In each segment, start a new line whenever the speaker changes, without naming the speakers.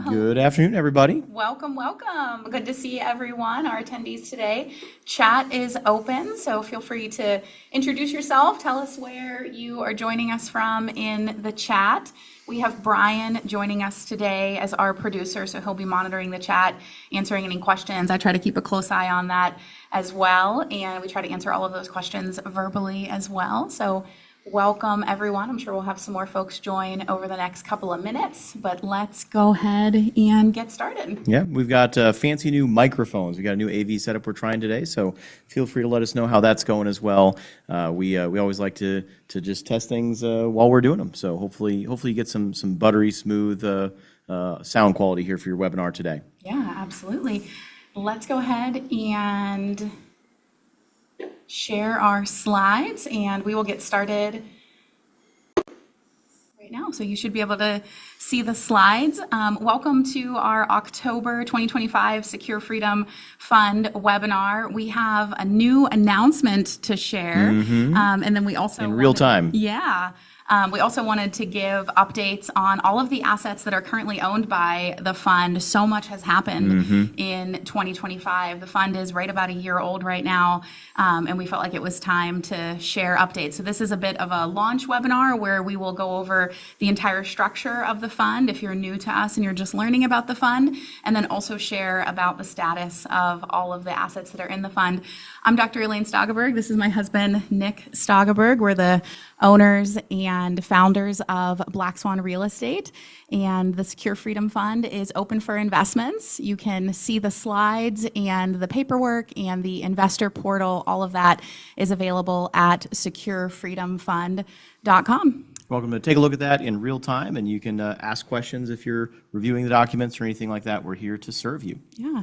Good afternoon, everybody.
Welcome, welcome. Good to see everyone, our attendees today. Chat is open, so feel free to introduce yourself. Tell us where you are joining us from in the chat. We have Brian joining us today as our producer, so he'll be monitoring the chat, answering any questions. I try to keep a close eye on that as well, and we try to answer all of those questions verbally as well. So welcome, everyone. I'm sure we'll have some more folks join over the next couple of minutes, but let's go ahead and get started.
Yeah, we've got fancy new microphones. We got a new AV setup we're trying today, so feel free to let us know how that's going as well. We always like to just test things while we're doing them. So hopefully you get some buttery smooth sound quality here for your webinar today.
Yeah, absolutely. Let's go ahead and share our slides, and we will get started right now. So you should be able to see the slides. Welcome to our October 2025 Secure Freedom Fund webinar. We have a new announcement to share, and then we also
In real time.
Yeah. We also wanted to give updates on all of the assets that are currently owned by the fund. So much has happened in 2025. The fund is right about a year old right now, and we felt like it was time to share updates. So this is a bit of a launch webinar where we will go over the entire structure of the fund if you're new to us and you're just learning about the fund, and then also share about the status of all of the assets that are in the fund. I'm Dr. Elaine Stoggeberg. This is my husband, Nick Stoggeberg. We're the owners and founders of Black Swan Real Estate, and the Secure Freedom Fund is open for investments. You can see the slides and the paperwork and the investor portal. All of that is available at securefreedomfund.com.
Welcome to take a look at that in real time, and you can ask questions if you're reviewing the documents or anything like that. We're here to serve you.
Yeah.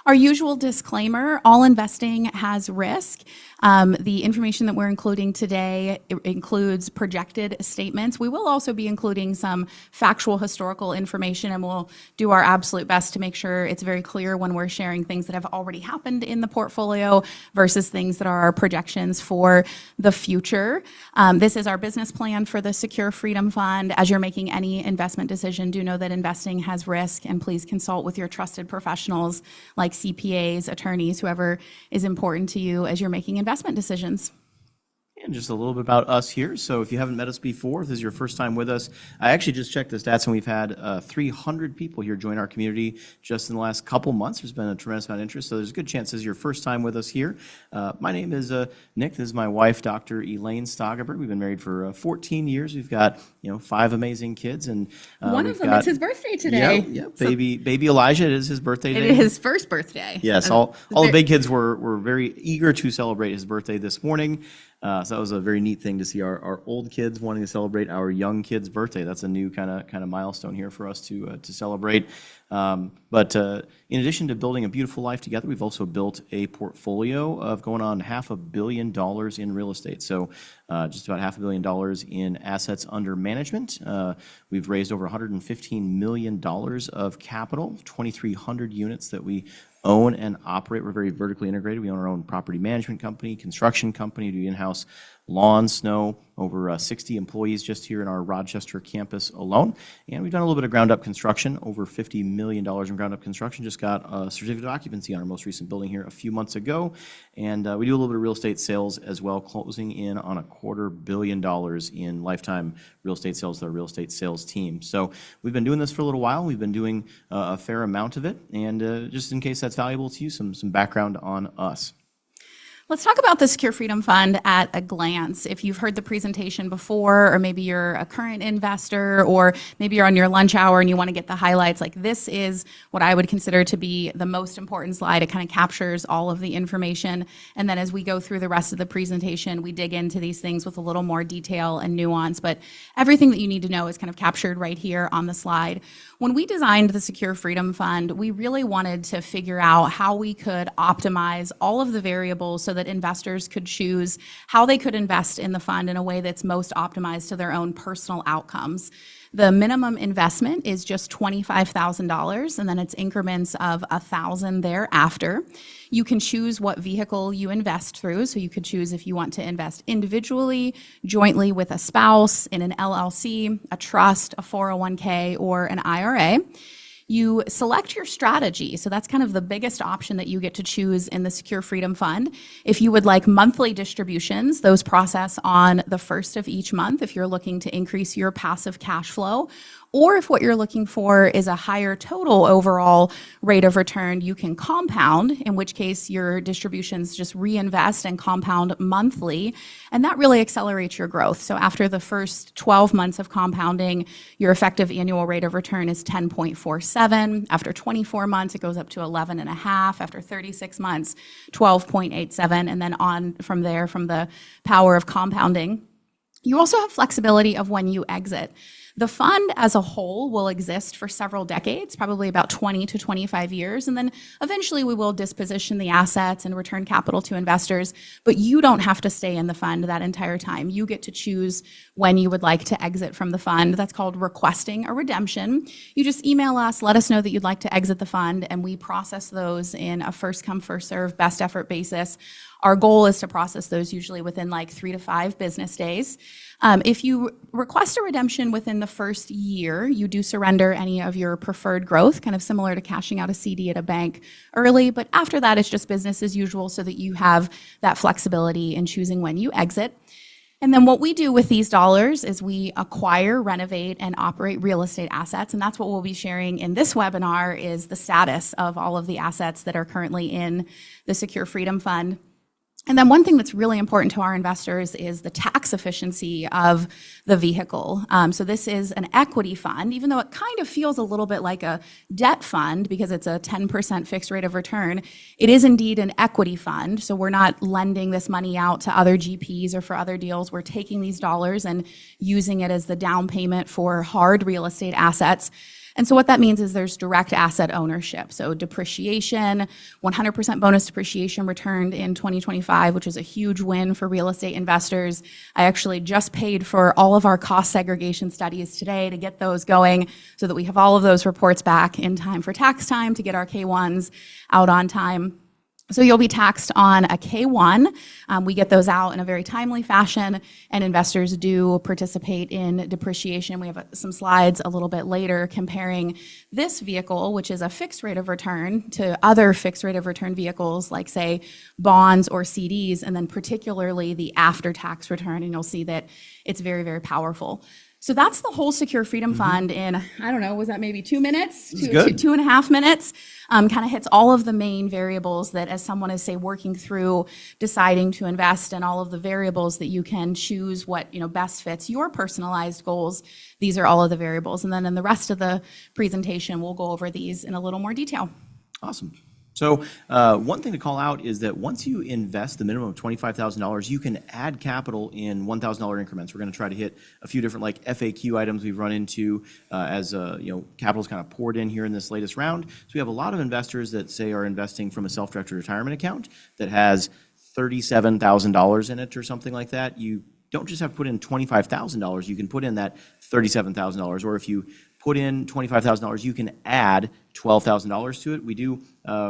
Our usual disclaimer, all investing has risk. The information that we're including today includes projected statements. We will also be including some factual historical information, and we'll do our absolute best to make sure it's very clear when we're sharing things that have already happened in the portfolio versus things that are our projections for the future. This is our business plan for the Secure Freedom Fund. As you're making any investment decision, do know that investing has risk, and please consult with your trusted professionals like CPAs, attorneys, whoever is important to you as you're making investment decisions.
And just a little bit about us here. So if you haven't met us before, if this is your first time with us, I actually just checked the stats, and we've had 300 people here join our community just in the last couple months. There's been a tremendous amount of interest, so there's a good chance this is your first time with us here. My name is Nick. This is my wife, Dr. Elaine Stoggeberg. We've been married for 14 years. We've got 5 amazing kids, and
one of them is his birthday today.
Yeah, baby Elijah. It is his birthday today.
It is his first birthday.
Yes, all the big kids were very eager to celebrate his birthday this morning. So that was a very neat thing to see our old kids wanting to celebrate our young kids' birthday. That's a new kind of milestone here for us to celebrate. But in addition to building a beautiful life together, we've also built a portfolio of going on $500 million in real estate. So just about $500 million in assets under management. We've raised over $115 million of capital, 2,300 units that we own and operate. We're very vertically integrated. We own our own property management company, construction company, do in-house lawn, snow, over 60 employees just here in our Rochester campus alone. And we've done a little bit of ground-up construction, over $50 million in ground-up construction. Just got a certificate of occupancy on our most recent building here a few months ago. And we do a little bit of real estate sales as well, closing in on $250 million in lifetime real estate sales to our real estate sales team. So we've been doing this for a little while. We've been doing a fair amount of it. And just in case that's valuable to you, some background on us.
Let's talk about the Secure Freedom Fund at a glance. If you've heard the presentation before, or maybe you're a current investor, or maybe you're on your lunch hour and you want to get the highlights, like this is what I would consider to be the most important slide. It kind of captures all of the information. And then as we go through the rest of the presentation, we dig into these things with a little more detail and nuance. But everything that you need to know is kind of captured right here on the slide. When we designed the Secure Freedom Fund, we really wanted to figure out how we could optimize all of the variables so that investors could choose how they could invest in the fund in a way that's most optimized to their own personal outcomes. The minimum investment is just $25,000, and then it's increments of $1,000 thereafter. You can choose what vehicle you invest through. So you could choose if you want to invest individually, jointly with a spouse, in an LLC, a trust, a 401k, or an IRA. You select your strategy. So that's kind of the biggest option that you get to choose in the Secure Freedom Fund. If you would like monthly distributions, those process on the first of each month if you're looking to increase your passive cash flow. Or if what you're looking for is a higher total overall rate of return, you can compound, in which case your distributions just reinvest and compound monthly. And that really accelerates your growth. So after the first 12 months of compounding, your effective annual rate of return is 10.47. After 24 months, it goes up to 11.5. After 36 months, 12.87. And then on from there, from the power of compounding. You also have flexibility of when you exit. The fund as a whole will exist for several decades, probably about 20 to 25 years, and then eventually we will disposition the assets and return capital to investors, but you don't have to stay in the fund that entire time. You get to choose when you would like to exit from the fund. That's called requesting a redemption. You just email us, let us know that you'd like to exit the fund, and we process those in a first come, first serve, best effort basis. Our goal is to process those usually within like 3 to 5 business days. If you request a redemption within the first year, you do surrender any of your preferred growth, kind of similar to cashing out a CD at a bank early. But after that, it's just business as usual so that you have that flexibility in choosing when you exit. And then what we do with these dollars is we acquire, renovate, and operate real estate assets. And that's what we'll be sharing in this webinar is the status of all of the assets that are currently in the Secure Freedom Fund. And then one thing that's really important to our investors is the tax efficiency of the vehicle. So this is an equity fund, even though it kind of feels a little bit like a debt fund because it's a 10% fixed rate of return. It is indeed an equity fund. So we're not lending this money out to other GPs or for other deals. We're taking these dollars and using it as the down payment for hard real estate assets. And so what that means is there's direct asset ownership. So depreciation, 100% bonus depreciation returned in 2025, which is a huge win for real estate investors. I actually just paid for all of our cost segregation studies today to get those going so that we have all of those reports back in time for tax time to get our K-1s out on time. So you'll be taxed on a K-1. We get those out in a very timely fashion, and investors do participate in depreciation. We have some slides a little bit later comparing this vehicle, which is a fixed rate of return, to other fixed rate of return vehicles like, say, bonds or CDs, and then particularly the after-tax return, and you'll see that it's very, very powerful. So that's the whole Secure Freedom Fund in, I don't know, was that maybe 2 minutes? 2.5 minutes? Kind of hits all of the main variables that as someone is, say, working through deciding to invest and all of the variables that you can choose what, best fits your personalized goals. These are all of the variables. And then in the rest of the presentation, we'll go over these in a little more detail.
Awesome. So one thing to call out is that once you invest the minimum of $25,000, you can add capital in $1,000 increments. We're going to try to hit a few different FAQ items we've run into as capital's kind of poured in here in this latest round. So we have a lot of investors that say are investing from a self-directed retirement account that has $37,000 in it or something like that. You don't just have to put in $25,000. You can put in that $37,000, or if you put in $25,000, you can add $12,000 to it. We do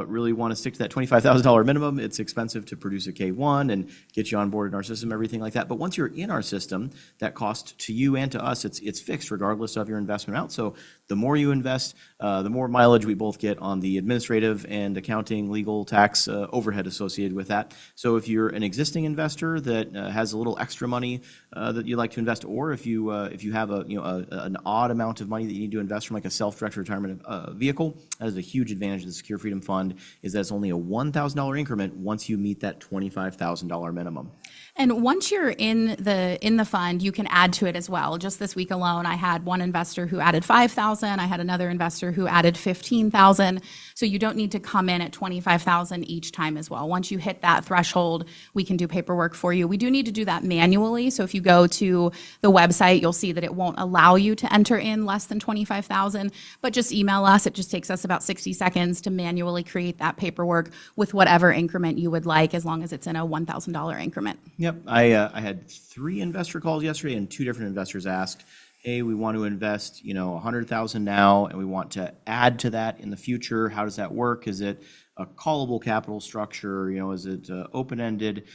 really want to stick to that $25,000 minimum. It's expensive to produce a K-1 and get you on board in our system, everything like that. But once you're in our system, that cost to you and to us, it's fixed regardless of your investment amount. So the more you invest, the more mileage we both get on the administrative and accounting, legal, tax overhead associated with that. So if you're an existing investor that has a little extra money that you'd like to invest, or if you have an odd amount of money that you need to invest from a self-directed retirement vehicle, that is a huge advantage of the Secure Freedom Fund, is that it's only a $1,000 increment once you meet that $25,000 minimum.
And once you're in the fund, you can add to it as well. Just this week alone, I had one investor who added $5,000. I had another investor who added $15,000. So you don't need to come in at $25,000 each time as well. Once you hit that threshold, we can do paperwork for you. We do need to do that manually. So if you go to the website, you'll see that it won't allow you to enter in less than $25,000. But just email us. It just takes us about 60 seconds to manually create that paperwork with whatever increment you would like, as long as it's in a $1,000 increment.
Yep, I had 3 investor calls yesterday, and 2 different investors asked, hey, we want to invest, $100,000 now, and we want to add to that in the future. How does that work? Is it a callable capital structure? Is it open-ended?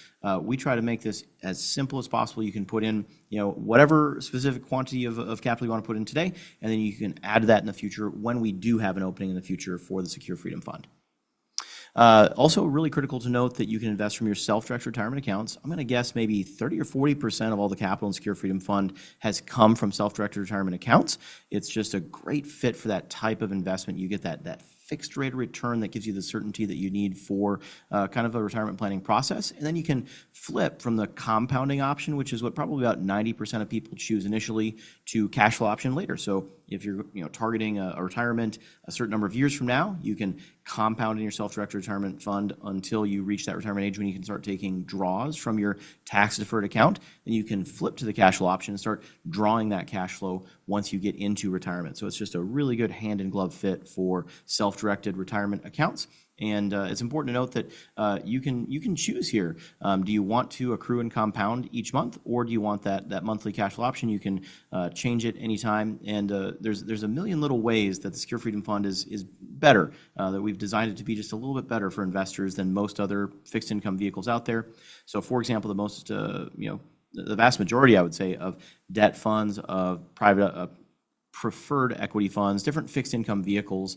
We try to make this as simple as possible. You can put in, whatever specific quantity of capital you want to put in today, and then you can add that in the future when we do have an opening in the future for the Secure Freedom Fund. Also really critical to note that you can invest from your self-directed retirement accounts. I'm going to guess maybe 30 or 40% of all the capital in Secure Freedom Fund has come from self-directed retirement accounts. It's just a great fit for that type of investment. You get that fixed rate of return that gives you the certainty that you need for kind of a retirement planning process. And then you can flip from the compounding option, which is what probably about 90% of people choose initially, to cash flow option later. So if you're targeting a retirement a certain number of years from now, you can compound in your self-directed retirement fund until you reach that retirement age when you can start taking draws from your tax-deferred account. Then you can flip to the cash flow option and start drawing that cash flow once you get into retirement. So it's just a really good hand-in-glove fit for self-directed retirement accounts. And it's important to note that you can choose here. Do you want to accrue and compound each month, or do you want that monthly cash flow option? You can change it anytime. And there's a million little ways that the Secure Freedom Fund is better, that we've designed it to be just a little bit better for investors than most other fixed income vehicles out there. So for example, the vast majority, I would say, of debt funds, of private preferred equity funds, different fixed income vehicles,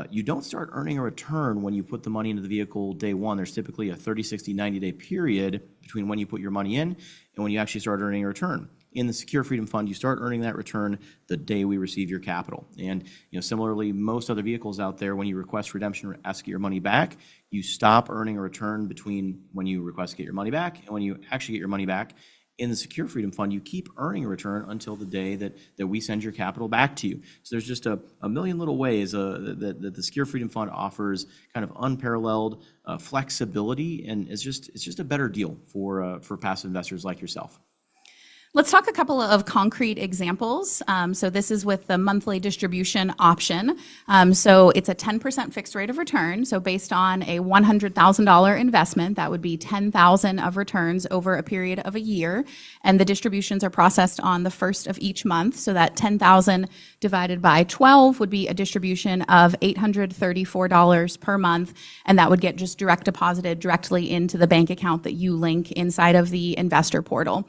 you don't start earning a return when you put the money into the vehicle day one. There's typically a 30, 60, 90-day period between when you put your money in and when you actually start earning a return. In the Secure Freedom Fund, you start earning that return the day we receive your capital. And similarly, most other vehicles out there, when you request redemption or ask to get your money back, you stop earning a return between when you request to get your money back and when you actually get your money back. In the Secure Freedom Fund, you keep earning a return until the day that we send your capital back to you. So there's just a million little ways that the Secure Freedom Fund offers kind of unparalleled flexibility, and it's just a better deal for passive investors like yourself.
Let's talk a couple of concrete examples. So this is with the monthly distribution option. So it's a 10% fixed rate of return. So based on a $100,000 investment, that would be $10,000 of returns over a period of a year. And the distributions are processed on the first of each month. So that $10,000 divided by 12 would be a distribution of $834 per month. And that would get just direct deposited directly into the bank account that you link inside of the investor portal.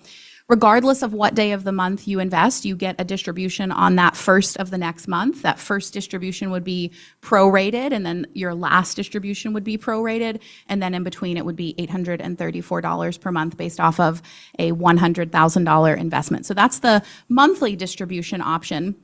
Regardless of what day of the month you invest, you get a distribution on that first of the next month. That first distribution would be prorated, and then your last distribution would be prorated, and then in between it would be $834 per month based off of a $100,000 investment. So that's the monthly distribution option.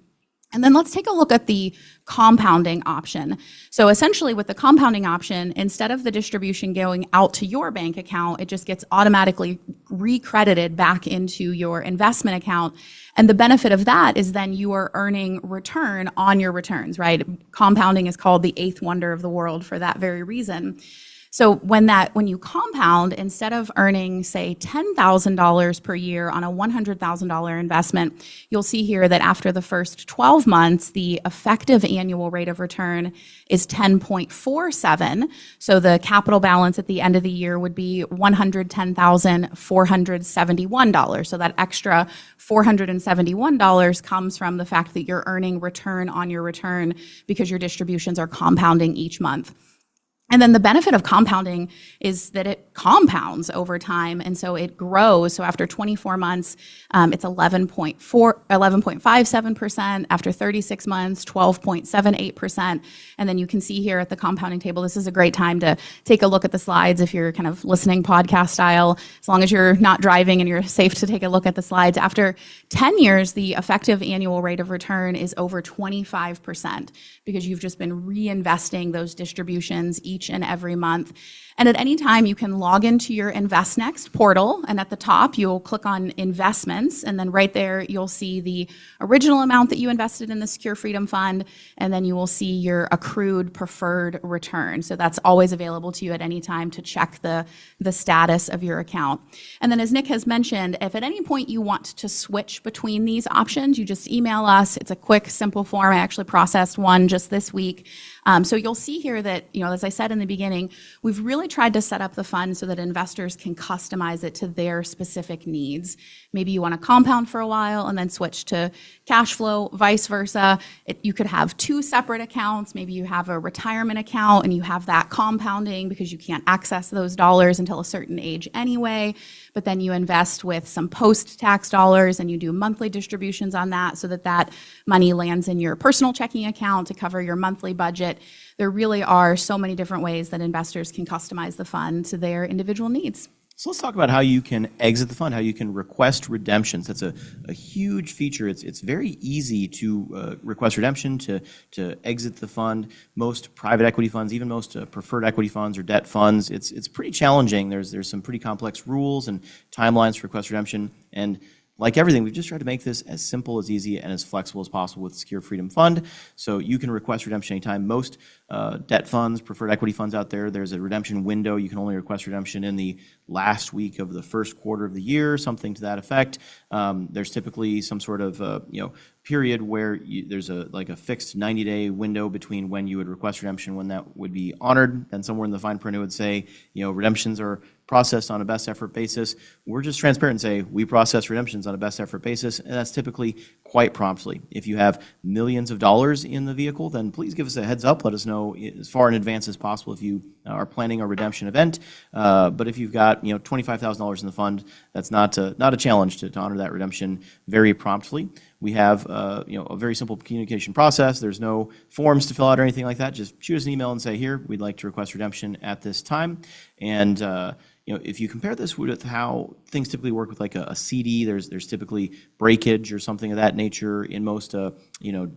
And then let's take a look at the compounding option. So essentially with the compounding option, instead of the distribution going out to your bank account, it just gets automatically recredited back into your investment account. And the benefit of that is then you are earning return on your returns, right? Compounding is called the eighth wonder of the world for that very reason. So when you compound, instead of earning, say, $10,000 per year on a $100,000 investment, you'll see here that after the first 12 months, the effective annual rate of return is 10.47. So the capital balance at the end of the year would be $110,471. So that extra $471 comes from the fact that you're earning return on your return because your distributions are compounding each month. And then the benefit of compounding is that it compounds over time, and so it grows. So after 24 months, it's 11.57%. After 36 months, 12.78%. And then you can see here at the compounding table, this is a great time to take a look at the slides if you're kind of listening podcast style, as long as you're not driving and you're safe to take a look at the slides. After 10 years, the effective annual rate of return is over 25% because you've just been reinvesting those distributions each and every month. And at any time, you can log into your InvestNext portal, and at the top, you'll click on Investments, and then right there, you'll see the original amount that you invested in the Secure Freedom Fund, and then you will see your accrued preferred return. So that's always available to you at any time to check the status of your account. And then as Nick has mentioned, if at any point you want to switch between these options, you just email us. It's a quick, simple form. I actually processed one just this week. So you'll see here that, as I said said in the beginning, we've really tried to set up the fund so that investors can customize it to their specific needs. Maybe you want to compound for a while and then switch to cash flow, vice versa. You could have two separate accounts. Maybe you have a retirement account and you have that compounding because you can't access those dollars until a certain age anyway. But then you invest with some post-tax dollars and you do monthly distributions on that so that that money lands in your personal checking account to cover your monthly budget. There really are so many different ways that investors can customize the fund to their individual needs.
So let's talk about how you can exit the fund, how you can request redemptions. That's a huge feature. It's very easy to request redemption, to exit the fund. Most private equity funds, even most preferred equity funds or debt funds, it's pretty challenging. There's some pretty complex rules and timelines for request redemption. And like everything, we've just tried to make this as simple, as easy, and as flexible as possible with Secure Freedom Fund. So you can request redemption anytime. Most debt funds, preferred equity funds out there, there's a redemption window. You can only request redemption in the last week of the first quarter of the year, something to that effect. There's typically some sort of period where there's a fixed 90-day window between when you would request redemption, when that would be honored. And somewhere in the fine print it would say, redemptions are processed on a best effort basis. We're just transparent and say we process redemptions on a best effort basis, and that's typically quite promptly. If you have millions of dollars in the vehicle, then please give us a heads up. Let us know as far in advance as possible if you are planning a redemption event. But if you've got $25,000 in the fund, that's not a challenge to honor that redemption very promptly. We have a very simple communication process. There's no forms to fill out or anything like that. Just shoot us an email and say, here, we'd like to request redemption at this time. And if you compare this with how things typically work with like a CD, there's typically breakage or something of that nature. In most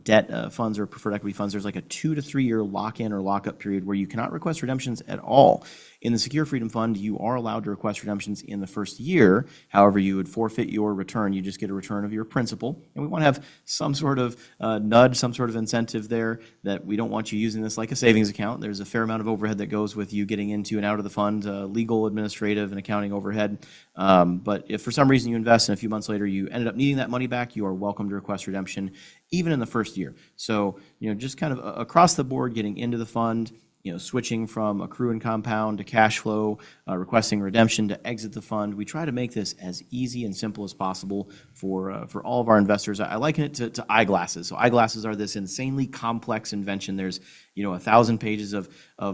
debt funds or preferred equity funds, there's like a 2 to 3 year lock-in or lock-up period where you cannot request redemptions at all. In the Secure Freedom Fund, you are allowed to request redemptions in the first year. However, you would forfeit your return. You just get a return of your principal. And we want to have some sort of nudge, some sort of incentive there, that we don't want you using this like a savings account. There's a fair amount of overhead that goes with you getting into and out of the fund, legal, administrative, and accounting overhead. But if for some reason you invest and a few months later you ended up needing that money back, you are welcome to request redemption even in the first year. So, just kind of across the board, getting into the fund, switching from accrue and compound to cash flow, requesting redemption to exit the fund. We try to make this as easy and simple as possible for all of our investors. I liken it to eyeglasses. So eyeglasses are this insanely complex invention. There's 1,000 pages of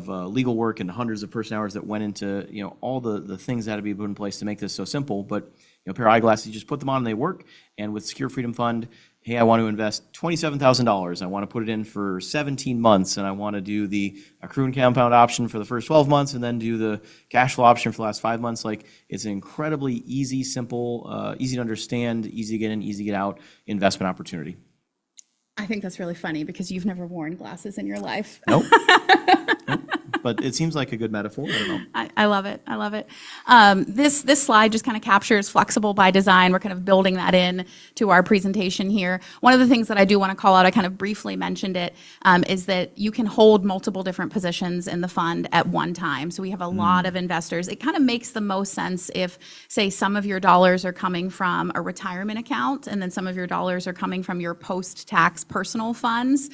legal work and hundreds of person hours that went into all the things that had to be put in place to make this so simple. But a pair of eyeglasses, you just put them on and they work. And with Secure Freedom Fund, hey, I want to invest $27,000. I want to put it in for 17 months, and I want to do the accrue and compound option for the first 12 months, and then do the cash flow option for the last 5 months. Like, it's an incredibly easy, simple, easy to understand, easy to get in, easy to get out investment opportunity.
I think that's really funny because you've never worn glasses in your life.
Nope. But it seems like a good metaphor. I don't know.
I love it. I love it. This slide just kind of captures flexible by design. We're kind of building that in to our presentation here. One of the things that I do want to call out, I kind of briefly mentioned it, is that you can hold multiple different positions in the fund at one time. So we have a lot of investors. It kind of makes the most sense if, say, some of your dollars are coming from a retirement account and then some of your dollars are coming from your post-tax personal funds,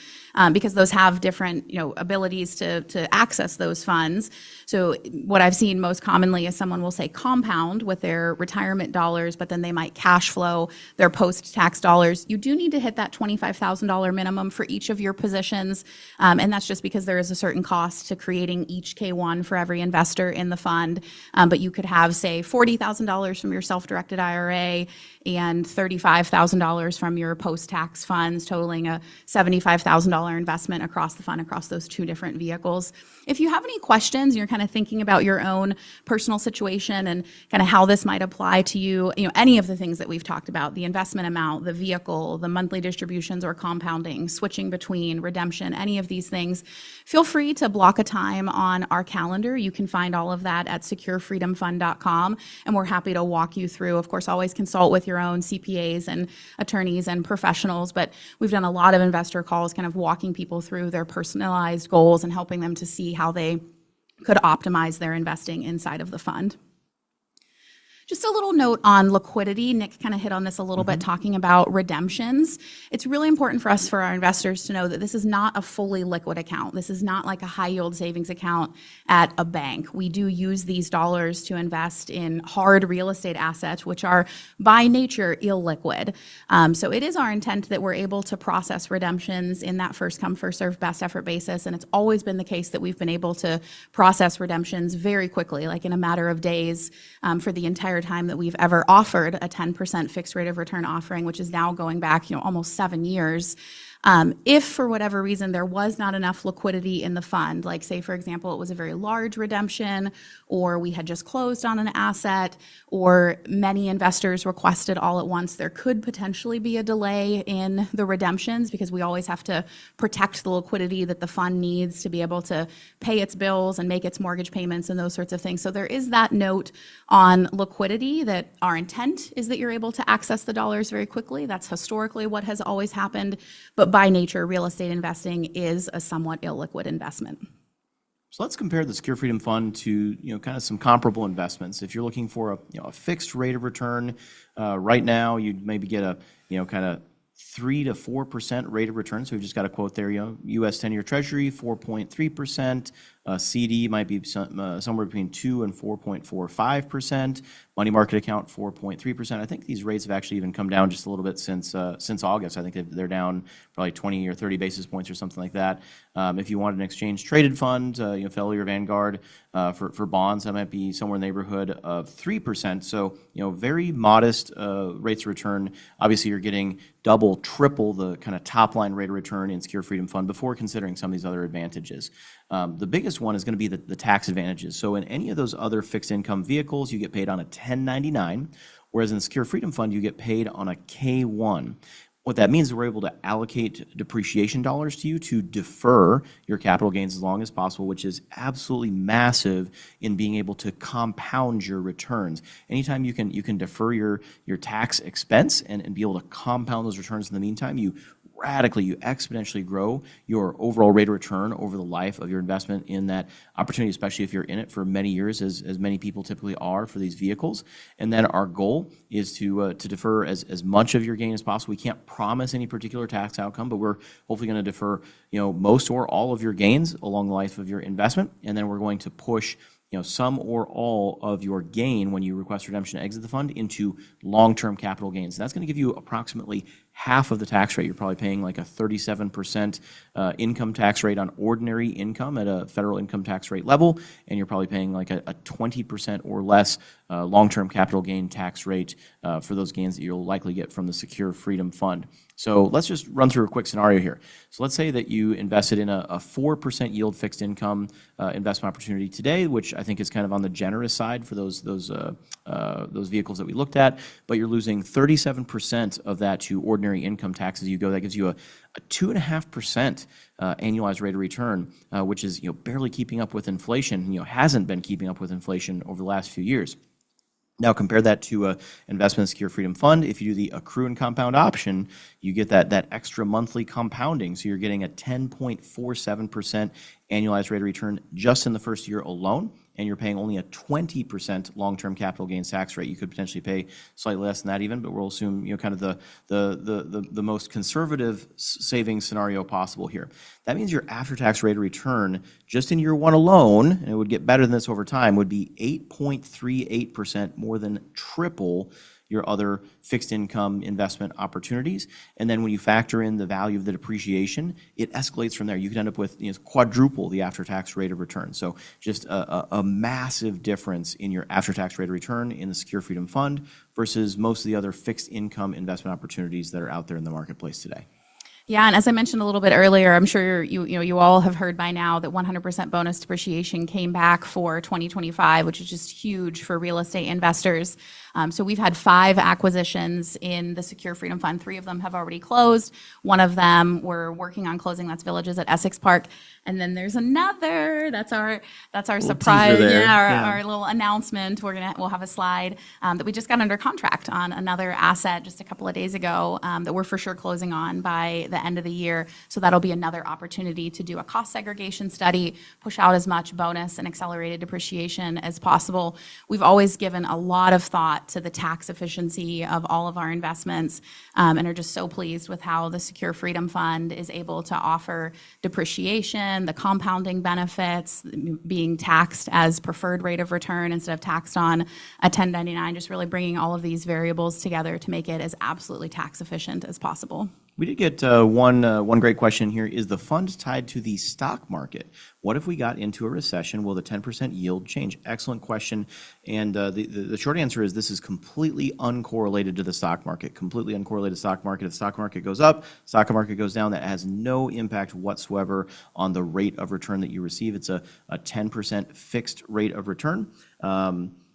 because those have different abilities to access those funds. So what I've seen most commonly is someone will say compound with their retirement dollars, but then they might cash flow their post-tax dollars. You do need to hit that $25,000 minimum for each of your positions, and that's just because there is a certain cost to creating each K1 for every investor in the fund. But you could have, say, $40,000 from your self-directed IRA and $35,000 from your post-tax funds, totaling a $75,000 investment across the fund, across those two different vehicles. If you have any questions, you're kind of thinking about your own personal situation and kind of how this might apply to you, any of the things that we've talked about, the investment amount, the vehicle, the monthly distributions or compounding, switching between redemption, any of these things, feel free to block a time on our calendar. You can find all of that at securefreedomfund.com, and we're happy to walk you through. Of course, always consult with your own CPAs and attorneys and professionals, but we've done a lot of investor calls kind of walking people through their personalized goals and helping them to see how they could optimize their investing inside of the fund. Just a little note on liquidity. Nick kind of hit on this a little bit talking about redemptions. It's really important for us, for our investors, to know that this is not a fully liquid account. This is not like a high yield savings account at a bank. We do use these dollars to invest in hard real estate assets, which are by nature illiquid. So it is our intent that we're able to process redemptions in that first come, first served, best effort basis. And it's always been the case that we've been able to process redemptions very quickly, like in a matter of days, for the entire time that we've ever offered a 10% fixed rate of return offering, which is now going back, almost 7 years. If for whatever reason there was not enough liquidity in the fund, like say, for example, it was a very large redemption, or we had just closed on an asset, or many investors requested all at once, there could potentially be a delay in the redemptions, because we always have to protect the liquidity that the fund needs to be able to pay its bills and make its mortgage payments and those sorts of things. So there is that note on liquidity, that our intent is that you're able to access the dollars very quickly. That's historically what has always happened. But by nature, real estate investing is a somewhat illiquid investment.
So let's compare the Secure Freedom Fund to kind of some comparable investments. If you're looking for a fixed rate of return, right now you'd maybe get a kind of 3 to 4% rate of return. So we've just got a quote there. U.S. 10-year Treasury 4.3%. CD might be somewhere between 2 and 4.45%. Money market account 4.3%. I think these rates have actually even come down just a little bit since August. I think they're down probably 20 or 30 basis points or something like that. If you wanted an exchange traded fund, Fidelity or Vanguard, for bonds, that might be somewhere in the neighborhood of 3%. So very modest rates of return. Obviously, you're getting double, triple the kind of top line rate of return in Secure Freedom Fund before considering some of these other advantages. The biggest one is going to be the tax advantages. So in any of those other fixed income vehicles, you get paid on a 1099, whereas in the Secure Freedom Fund, you get paid on a K1. What that means is we're able to allocate depreciation dollars to you to defer your capital gains as long as possible, which is absolutely massive in being able to compound your returns. Anytime you can defer your tax expense and be able to compound those returns in the meantime, you exponentially grow your overall rate of return over the life of your investment in that opportunity, especially if you're in it for many years, as many people typically are for these vehicles. And then our goal is to defer as much of your gain as possible. We can't promise any particular tax outcome, but we're hopefully going to defer most or all of your gains along the life of your investment, and then we're going to push some or all of your gain when you request redemption to exit the fund into long-term capital gains. And that's going to give you approximately half of the tax rate. You're probably paying like a 37% income tax rate on ordinary income at a federal income tax rate level, and you're probably paying like a 20% or less long-term capital gain tax rate for those gains that you'll likely get from the Secure Freedom Fund. So let's just run through a quick scenario here. So let's say that you invested in a 4% yield fixed income investment opportunity today, which I think is kind of on the generous side for those vehicles that we looked at, but you're losing 37% of that to ordinary income taxes. That gives you a 2.5% annualized rate of return, which is barely keeping up with inflation. Hasn't been keeping up with inflation over the last few years. Now compare that to an investment in Secure Freedom Fund. If you do the accrue and compound option, you get that extra monthly compounding. So you're getting a 10.47% annualized rate of return just in the first year alone, and you're paying only a 20% long-term capital gains tax rate. You could potentially pay slightly less than that even, but we'll assume kind of the most conservative savings scenario possible here. That means your after-tax rate of return just in year one alone, and it would get better than this over time, would be 8.38%, more than triple your other fixed income investment opportunities. And then when you factor in the value of the depreciation, it escalates from there. You could end up with quadruple the after-tax rate of return. So just a massive difference in your after-tax rate of return in the Secure Freedom Fund versus most of the other fixed income investment opportunities that are out there in the marketplace today.
Yeah, and as I mentioned a little bit earlier, I'm sure you all have heard by now that 100% bonus depreciation came back for 2025, which is just huge for real estate investors. So we've had 5 acquisitions in the Secure Freedom Fund. 3 of them have already closed. One of them we're working on closing. That's Villages at Essex Park. And then there's another. That's our surprise. Our little announcement. We'll have a slide that we just got under contract on another asset just a couple of days ago that we're for sure closing on by the end of the year. So that'll be another opportunity to do a cost segregation study, push out as much bonus and accelerated depreciation as possible. We've always given a lot of thought to the tax efficiency of all of our investments, and are just so pleased with how the Secure Freedom Fund is able to offer depreciation, the compounding benefits, being taxed as preferred rate of return instead of taxed on a 1099, just really bringing all of these variables together to make it as absolutely tax efficient as possible.
We did get one great question here. Is the fund tied to the stock market? What if we got into a recession? Will the 10% yield change? Excellent question. And the short answer is this is completely uncorrelated to the stock market, completely uncorrelated to the stock market. If the stock market goes up, stock market goes down, that has no impact whatsoever on the rate of return that you receive. It's a 10% fixed rate of return.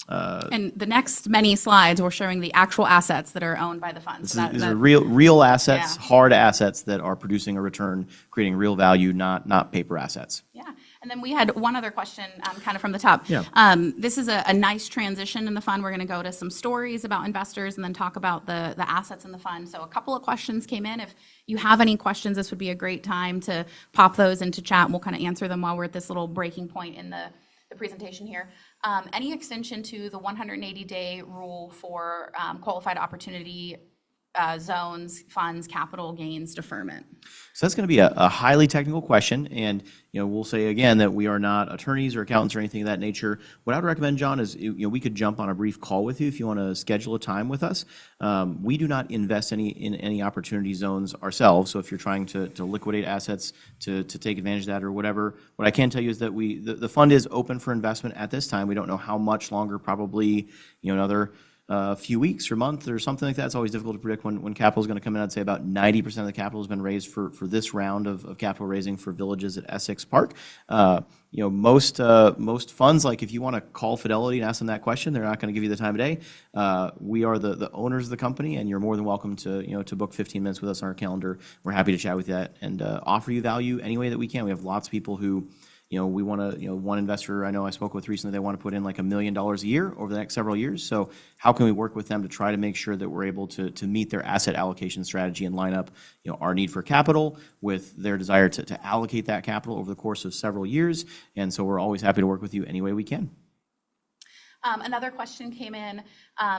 And the next many slides, we're showing the actual assets that are owned by the fund.
These are real assets,
Yeah.
hard assets that are producing a return, creating real value, not paper assets.
Yeah. And then we had one other question kind of from the top.
Yeah.
This is a nice transition in the fund. We're going to go to some stories about investors and then talk about the assets in the fund. So a couple of questions came in. If you have any questions, this would be a great time to pop those into chat, and we'll kind of answer them while we're at this little breaking point in the presentation here. Any extension to the 180-day rule for qualified opportunity zones, funds, capital gains deferment?
So that's going to be a highly technical question, and we'll say again that we are not attorneys or accountants or anything of that nature. What I would recommend, John, is we could jump on a brief call with you if you want to schedule a time with us. We do not invest in any opportunity zones ourselves. So if you're trying to liquidate assets to take advantage of that or whatever, what I can tell you is that the fund is open for investment at this time. We don't know how much longer, probably another few weeks or month or something like that. It's always difficult to predict when capital is going to come in. I'd say about 90% of the capital has been raised for this round of capital raising for Villages at Essex Park. Most funds, like if you want to call Fidelity and ask them that question, they're not going to give you the time of day. We are the owners of the company, and you're more than welcome to book 15 minutes with us on our calendar. We're happy to chat with you and offer you value any way that we can. We have lots of people who we want to, one investor I know I spoke with recently, they want to put in like $1 million a year over the next several years. So how can we work with them to try to make sure that we're able to meet their asset allocation strategy and line up, our need for capital with their desire to allocate that capital over the course of several years. And so we're always happy to work with you any way we can.
Another question came in.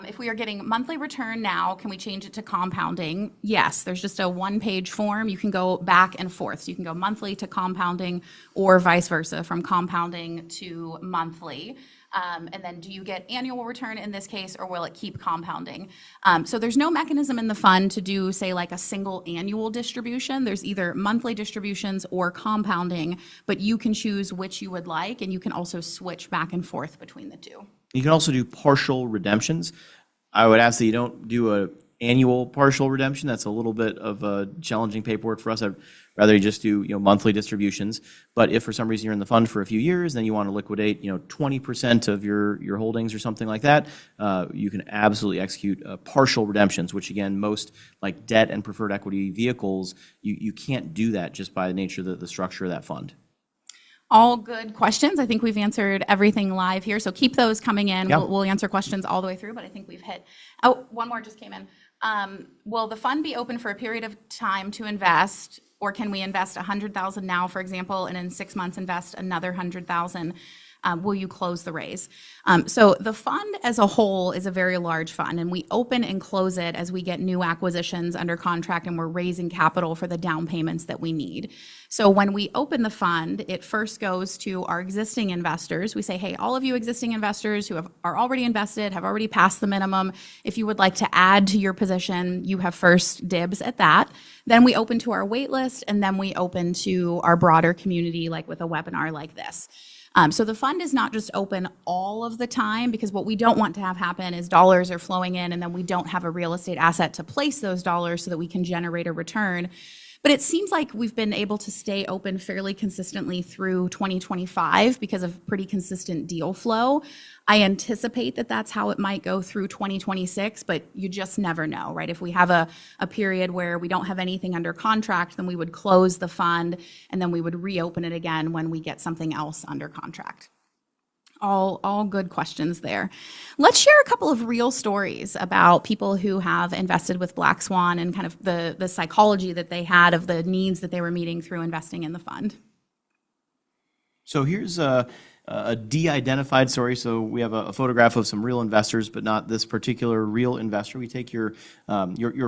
If we are getting monthly return now, can we change it to compounding? Yes, there's just a one-page form. You can go back and forth. So you can go monthly to compounding or vice versa, from compounding to monthly. And then do you get annual return in this case, or will it keep compounding? So there's no mechanism in the fund to do, say, like a single annual distribution. There's either monthly distributions or compounding, but you can choose which you would like, and you can also switch back and forth between the two.
You can also do partial redemptions. I would ask that you don't do an annual partial redemption. That's a little bit of a challenging paperwork for us. I'd rather you just do monthly distributions. But if for some reason you're in the fund for a few years, then you want to liquidate 20% of your holdings or something like that, you can absolutely execute partial redemptions, which again, most like debt and preferred equity vehicles, you can't do that just by the nature of the structure of that fund.
All good questions. I think we've answered everything live here, so keep those coming in.
Yeah.
We'll answer questions all the way through, but I think we've hit. Oh, one more just came in. Will the fund be open for a period of time to invest, or can we invest $100,000 now, for example, and in 6 months invest another $100,000? Will you close the raise? So the fund as a whole is a very large fund, and we open and close it as we get new acquisitions under contract and we're raising capital for the down payments that we need. So when we open the fund, it first goes to our existing investors. We say, hey, all of you existing investors who are already invested, have already passed the minimum, if you would like to add to your position, you have first dibs at that. Then we open to our wait list, and then we open to our broader community, like with a webinar like this. So the fund is not just open all of the time, because what we don't want to have happen is dollars are flowing in and then we don't have a real estate asset to place those dollars so that we can generate a return. But it seems like we've been able to stay open fairly consistently through 2025 because of pretty consistent deal flow. I anticipate that that's how it might go through 2026, but you just never know, right? If we have a period where we don't have anything under contract, then we would close the fund and then we would reopen it again when we get something else under contract. All good questions there. Let's share a couple of real stories about people who have invested with Black Swan and kind of the psychology that they had of the needs that they were meeting through investing in the fund.
So here's a de-identified story. So we have a photograph of some real investors, but not this particular real investor. We take your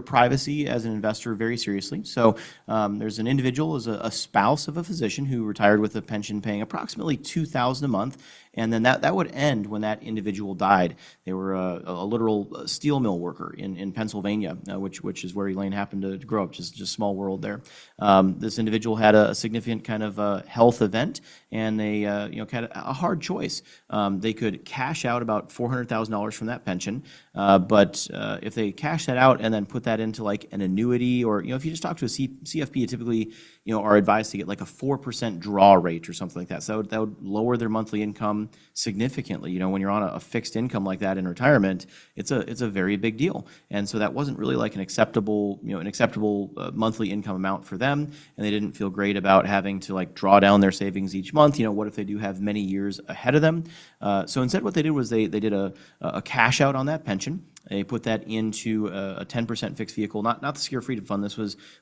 privacy as an investor very seriously. So there's an individual, is a spouse of a physician who retired with a pension paying approximately $2,000 a month. And then that would end when that individual died. They were a literal steel mill worker in Pennsylvania, which is where Elaine happened to grow up, just small world there. This individual had a significant kind of health event, and they had a hard choice. They could cash out about $400,000 from that pension, but if they cash that out and then put that into like an annuity, or if you just talk to a CFP, you typically are advised to get like a 4% draw rate or something like that. So that would lower their monthly income significantly. When you're on a fixed income like that in retirement, it's a very big deal. And so that wasn't really like an acceptable monthly income amount for them, and they didn't feel great about having to like draw down their savings each month. What if they do have many years ahead of them? So instead, what they did was they did a cash out on that pension. They put that into a 10% fixed vehicle, not the Secure Freedom Fund.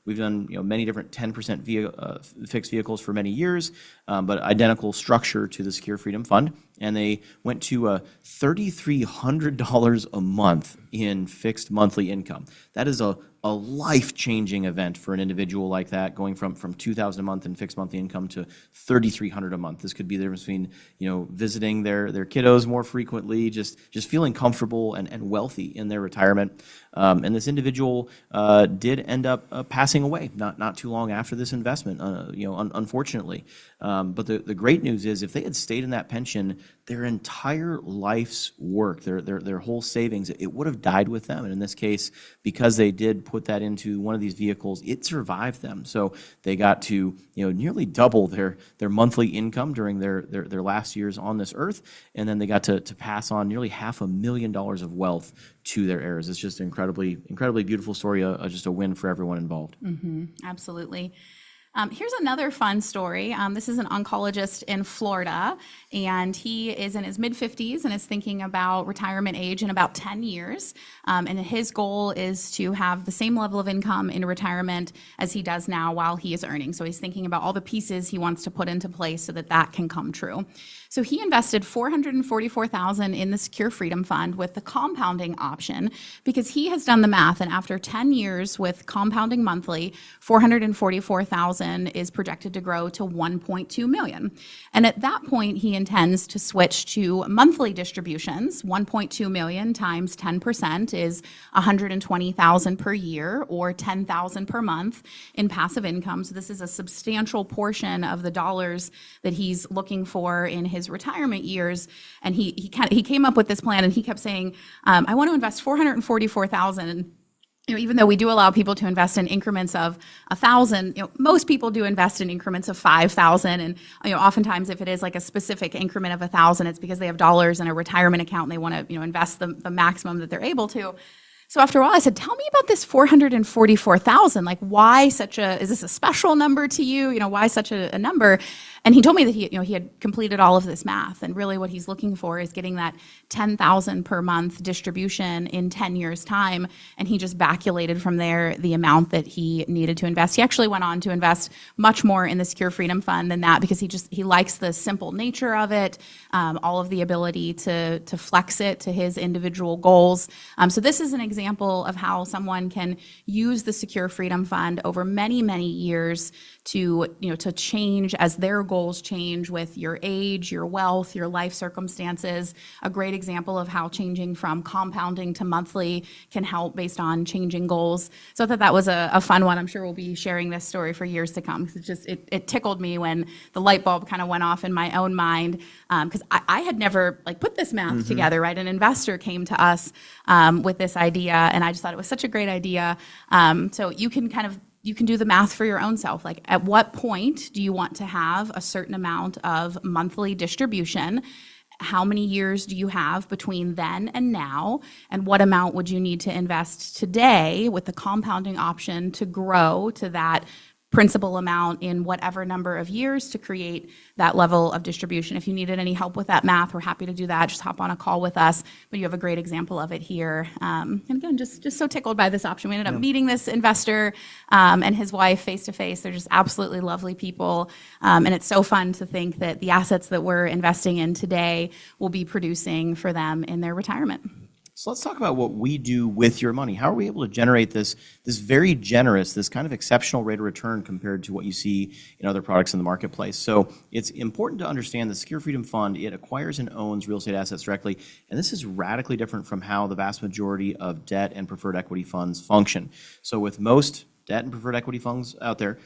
We've done many different 10% fixed vehicles for many years, but identical structure to the Secure Freedom Fund. And they went to $3,300 a month in fixed monthly income. That is a life-changing event for an individual like that, going from $2,000 a month in fixed monthly income to $3,300 a month. This could be the difference between visiting their kiddos more frequently, just feeling comfortable and wealthy in their retirement. And this individual did end up passing away not too long after this investment, unfortunately. But the great news is, if they had stayed in that pension, their entire life's work, their whole savings, it would have died with them. And in this case, because they did put that into one of these vehicles, it survived them. So they got to nearly double their monthly income during their last years on this earth, and then they got to pass on nearly $500,000 of wealth to their heirs. It's just an incredibly beautiful story, just a win for everyone involved.
Mm-hmm. Absolutely. Here's another fun story. This is an oncologist in Florida, and he is in his mid-50s and is thinking about retirement age in about 10 years. And his goal is to have the same level of income in retirement as he does now while he is earning. So he's thinking about all the pieces he wants to put into place so that can come true. So he invested $444,000 in the Secure Freedom Fund with the compounding option, because he has done the math, and after 10 years with compounding monthly, $444,000 is projected to grow to $1.2 million. And at that point, he intends to switch to monthly distributions. $1.2 million times 10% is $120,000 per year, or $10,000 per month in passive income. So this is a substantial portion of the dollars that he's looking for in his retirement years. And he came up with this plan, and he kept saying, I want to invest $444,000. Even though we do allow people to invest in increments of 1,000, most people do invest in increments of 5,000. And oftentimes, if it is like a specific increment of 1,000, it's because they have dollars in a retirement account and they want to invest the maximum that they're able to. So after a while, I said, tell me about this 444,000. Like, why is this a special number to you? Why such a number? And he told me that he had completed all of this math, and really what he's looking for is getting that $10,000 per month distribution in 10 years' time. And he just baculated from there the amount that he needed to invest. He actually went on to invest much more in the Secure Freedom Fund than that, because he likes the simple nature of it, all of the ability to flex it to his individual goals. So this is an example of how someone can use the Secure Freedom Fund over many, many years to change as their goals change with your age, your wealth, your life circumstances. A great example of how changing from compounding to monthly can help based on changing goals. So I thought that was a fun one. I'm sure we'll be sharing this story for years to come, because it tickled me when the light bulb kind of went off in my own mind, because I had never put this math together, right? An investor came to us with this idea, and I just thought it was such a great idea. So you can do the math for your own self. Like, at what point do you want to have a certain amount of monthly distribution? How many years do you have between then and now? And what amount would you need to invest today with the compounding option to grow to that principal amount in whatever number of years to create that level of distribution. If you needed any help with that math, we're happy to do that. Just hop on a call with us. But you have a great example of it here. And again, just so tickled by this option. We ended up meeting this investor and his wife face to face. They're just absolutely lovely people. And it's so fun to think that the assets that we're investing in today will be producing for them in their retirement.
So let's talk about what we do with your money. How are we able to generate this very generous, this kind of exceptional rate of return compared to what you see in other products in the marketplace? So it's important to understand the Secure Freedom Fund, it acquires and owns real estate assets directly, and this is radically different from how the vast majority of debt and preferred equity funds function. So with most debt and preferred equity funds out there,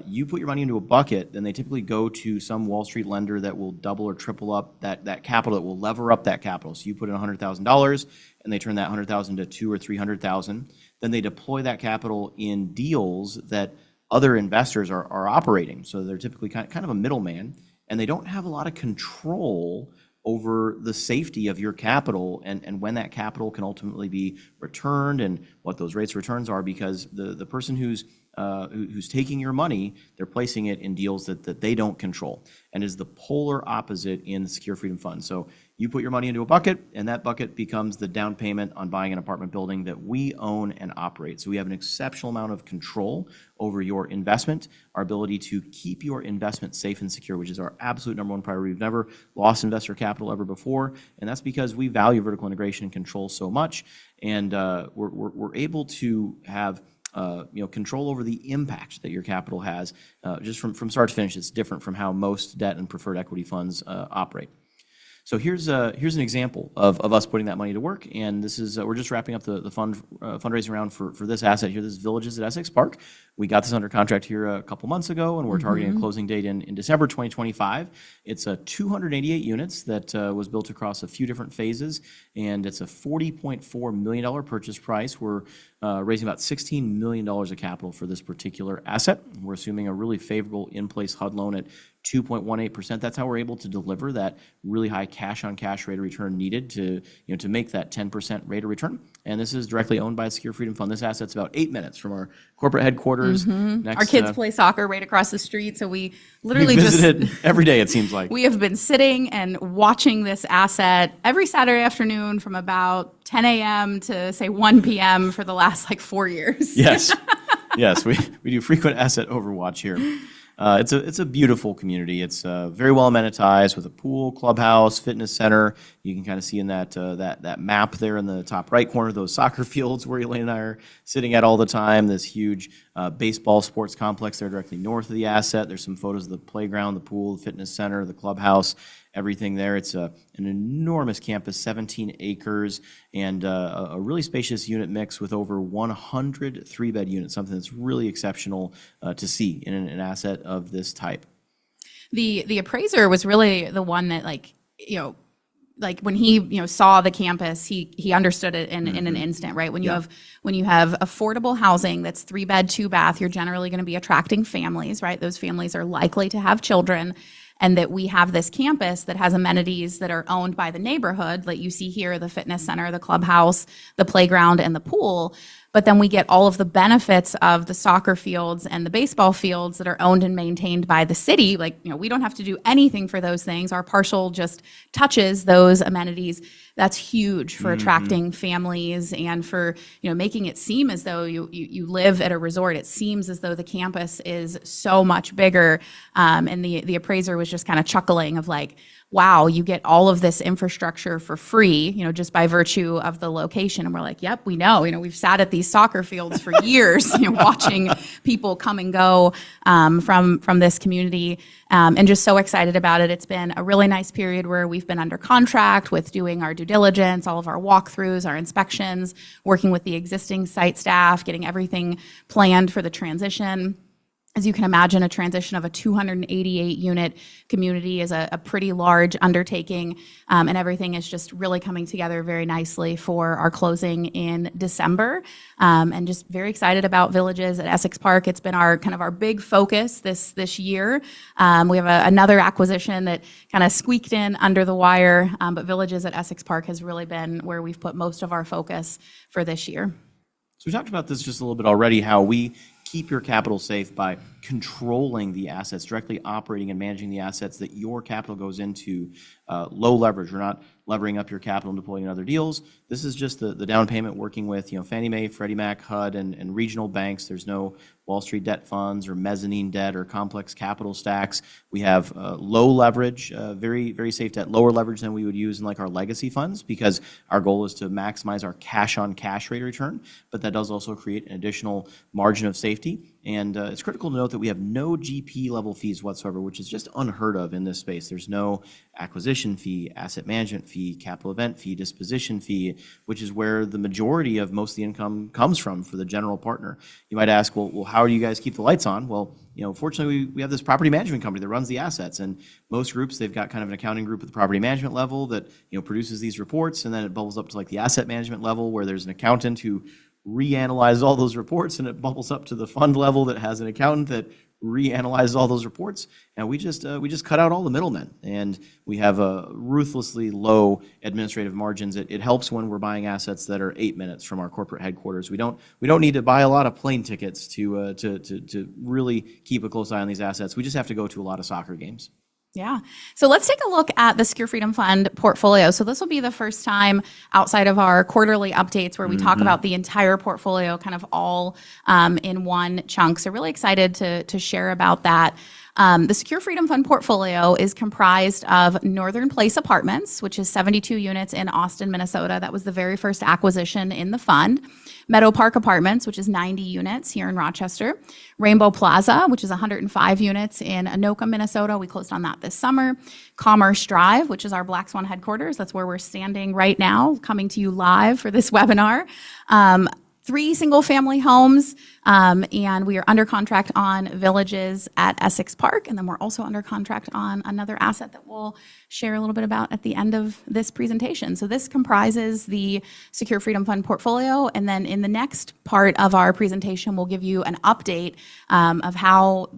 you put your money into a bucket, then they typically go to some Wall Street lender that will double or triple up that capital, that will lever up that capital. So you put in $100,000 and they turn that $100,000 to $200,000 or $300,000. Then they deploy that capital in deals that other investors are operating. So they're typically kind of a middleman, and they don't have a lot of control over the safety of your capital and when that capital can ultimately be returned and what those rates of returns are, because the person who's taking your money, they're placing it in deals that they don't control, and is the polar opposite in the Secure Freedom Fund. So you put your money into a bucket, and that bucket becomes the down payment on buying an apartment building that we own and operate. So we have an exceptional amount of control over your investment, our ability to keep your investment safe and secure, which is our absolute number one priority. We've never lost investor capital ever before, and that's because we value vertical integration and control so much, and we're able to have control over the impact that your capital has just from start to finish. It's different from how most debt and preferred equity funds operate. So here's an example of us putting that money to work, and this is we're just wrapping up the fundraising round for this asset here. This is Villages at Essex Park. We got this under contract here a couple months ago, and we're targeting a closing date in December 2025. It's a 288 units that was built across a few different phases, and it's a $40.4 million purchase price. We're raising about $16 million of capital for this particular asset. We're assuming a really favorable in-place HUD loan at 2.18%. That's how we're able to deliver that really high cash-on-cash rate of return needed to make that 10% rate of return. And this is directly owned by a Secure Freedom Fund. This asset's about 8 minutes from our corporate headquarters. Next,
our kids play soccer right across the street, so we literally
visited every day, it seems like.
We have been sitting and watching this asset every Saturday afternoon from about 10 a.m. to say 1 p.m. for the last 4 years.
Yes, yes, we do frequent asset overwatch here. It's a beautiful community. It's very well amenitized with a pool, clubhouse, fitness center. You can kind of see in that map there in the top right corner those soccer fields where Elaine and I are sitting at all the time. This huge baseball sports complex there directly north of the asset. There's some photos of the playground, the pool, the fitness center, the clubhouse, everything there. It's an enormous campus, 17 acres, and a really spacious unit mix with over 100 3-bed units, something that's really exceptional to see in an asset of this type.
The appraiser was really the one that when he saw the campus, he understood it in an instant, right? When you have affordable housing that's 3-bed, 2-bath, you're generally going to be attracting families, right? Those families are likely to have children. And that we have this campus that has amenities that are owned by the neighborhood, like you see here, the fitness center, the clubhouse, the playground, and the pool. But then we get all of the benefits of the soccer fields and the baseball fields that are owned and maintained by the city. We don't have to do anything for those things. Our parcel just touches those amenities. That's huge for attracting families and for making it seem as though you live at a resort. It seems as though the campus is so much bigger. And the appraiser was just kind of chuckling of wow, you get all of this infrastructure for free, just by virtue of the location. And we're like, yep, we know. We've sat at these soccer fields for years, watching people come and go from this community, and just so excited about it. It's been a really nice period where we've been under contract with doing our due diligence, all of our walkthroughs, our inspections, working with the existing site staff, getting everything planned for the transition. As you can imagine, a transition of a 288-unit community is a pretty large undertaking, and everything is just really coming together very nicely for our closing in December. And just very excited about Villages at Essex Park. It's been our big focus this year. We have another acquisition that kind of squeaked in under the wire, but Villages at Essex Park has really been where we've put most of our focus for this year.
So we talked about this just a little bit already, how we keep your capital safe by controlling the assets, directly operating and managing the assets that your capital goes into. Low leverage. We're not levering up your capital and deploying in other deals. This is just the down payment working with Fannie Mae, Freddie Mac, HUD, and regional banks. There's no Wall Street debt funds or mezzanine debt or complex capital stacks. We have low leverage, very, very safe debt, lower leverage than we would use in like our legacy funds, because our goal is to maximize our cash on cash rate of return, but that does also create an additional margin of safety. And it's critical to note that we have no GP level fees whatsoever, which is just unheard of in this space. There's no acquisition fee, asset management fee, capital event fee, disposition fee, which is where the majority of most of the income comes from for the general partner. You might ask, well, how do you guys keep the lights on? Well, fortunately, we have this property management company that runs the assets, and most groups, they've got kind of an accounting group at the property management level that produces these reports, and then it bubbles up to like the asset management level where there's an accountant who reanalyzes all those reports, and it bubbles up to the fund level that has an accountant that reanalyzes all those reports. And we just cut out all the middlemen, and we have a ruthlessly low administrative margins. It helps when we're buying assets that are 8 minutes from our corporate headquarters. We don't need to buy a lot of plane tickets to really keep a close eye on these assets. We just have to go to a lot of soccer games.
Yeah. So let's take a look at the Secure Freedom Fund portfolio. So this will be the first time outside of our quarterly updates where we talk about the entire portfolio kind of all in one chunk. So really excited to share about that. The Secure Freedom Fund portfolio is comprised of Northern Place Apartments, which is 72 units in Austin, Minnesota. That was the very first acquisition in the fund. Meadow Park Apartments, which is 90 units here in Rochester. Rainbow Plaza, which is 105 units in Anoka, Minnesota. We closed on that this summer. Commerce Drive, which is our Black Swan headquarters. That's where we're standing right now, coming to you live for this webinar. 3 single-family homes, and we are under contract on Villages at Essex Park, and then we're also under contract on another asset that we'll share a little bit about at the end of this presentation. So this comprises the Secure Freedom Fund portfolio, and then in the next part of our presentation, we'll give you an update of how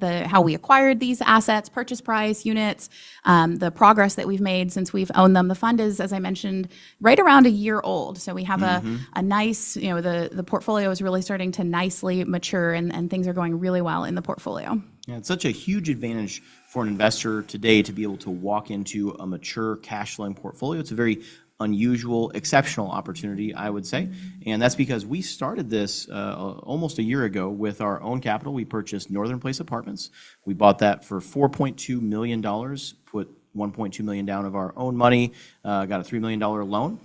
we acquired these assets, purchase price, units, the progress that we've made since we've owned them. The fund is, as I mentioned, right around a year old, so we have a nice, the portfolio is really starting to nicely mature, and things are going really well in the portfolio.
Yeah, it's such a huge advantage for an investor today to be able to walk into a mature cash flowing portfolio. It's a very unusual, exceptional opportunity, I would say. And that's because we started this almost a year ago with our own capital. We purchased Northern Place Apartments. We bought that for $4.2 million, put $1.2 million down of our own money, got a $3 million loan.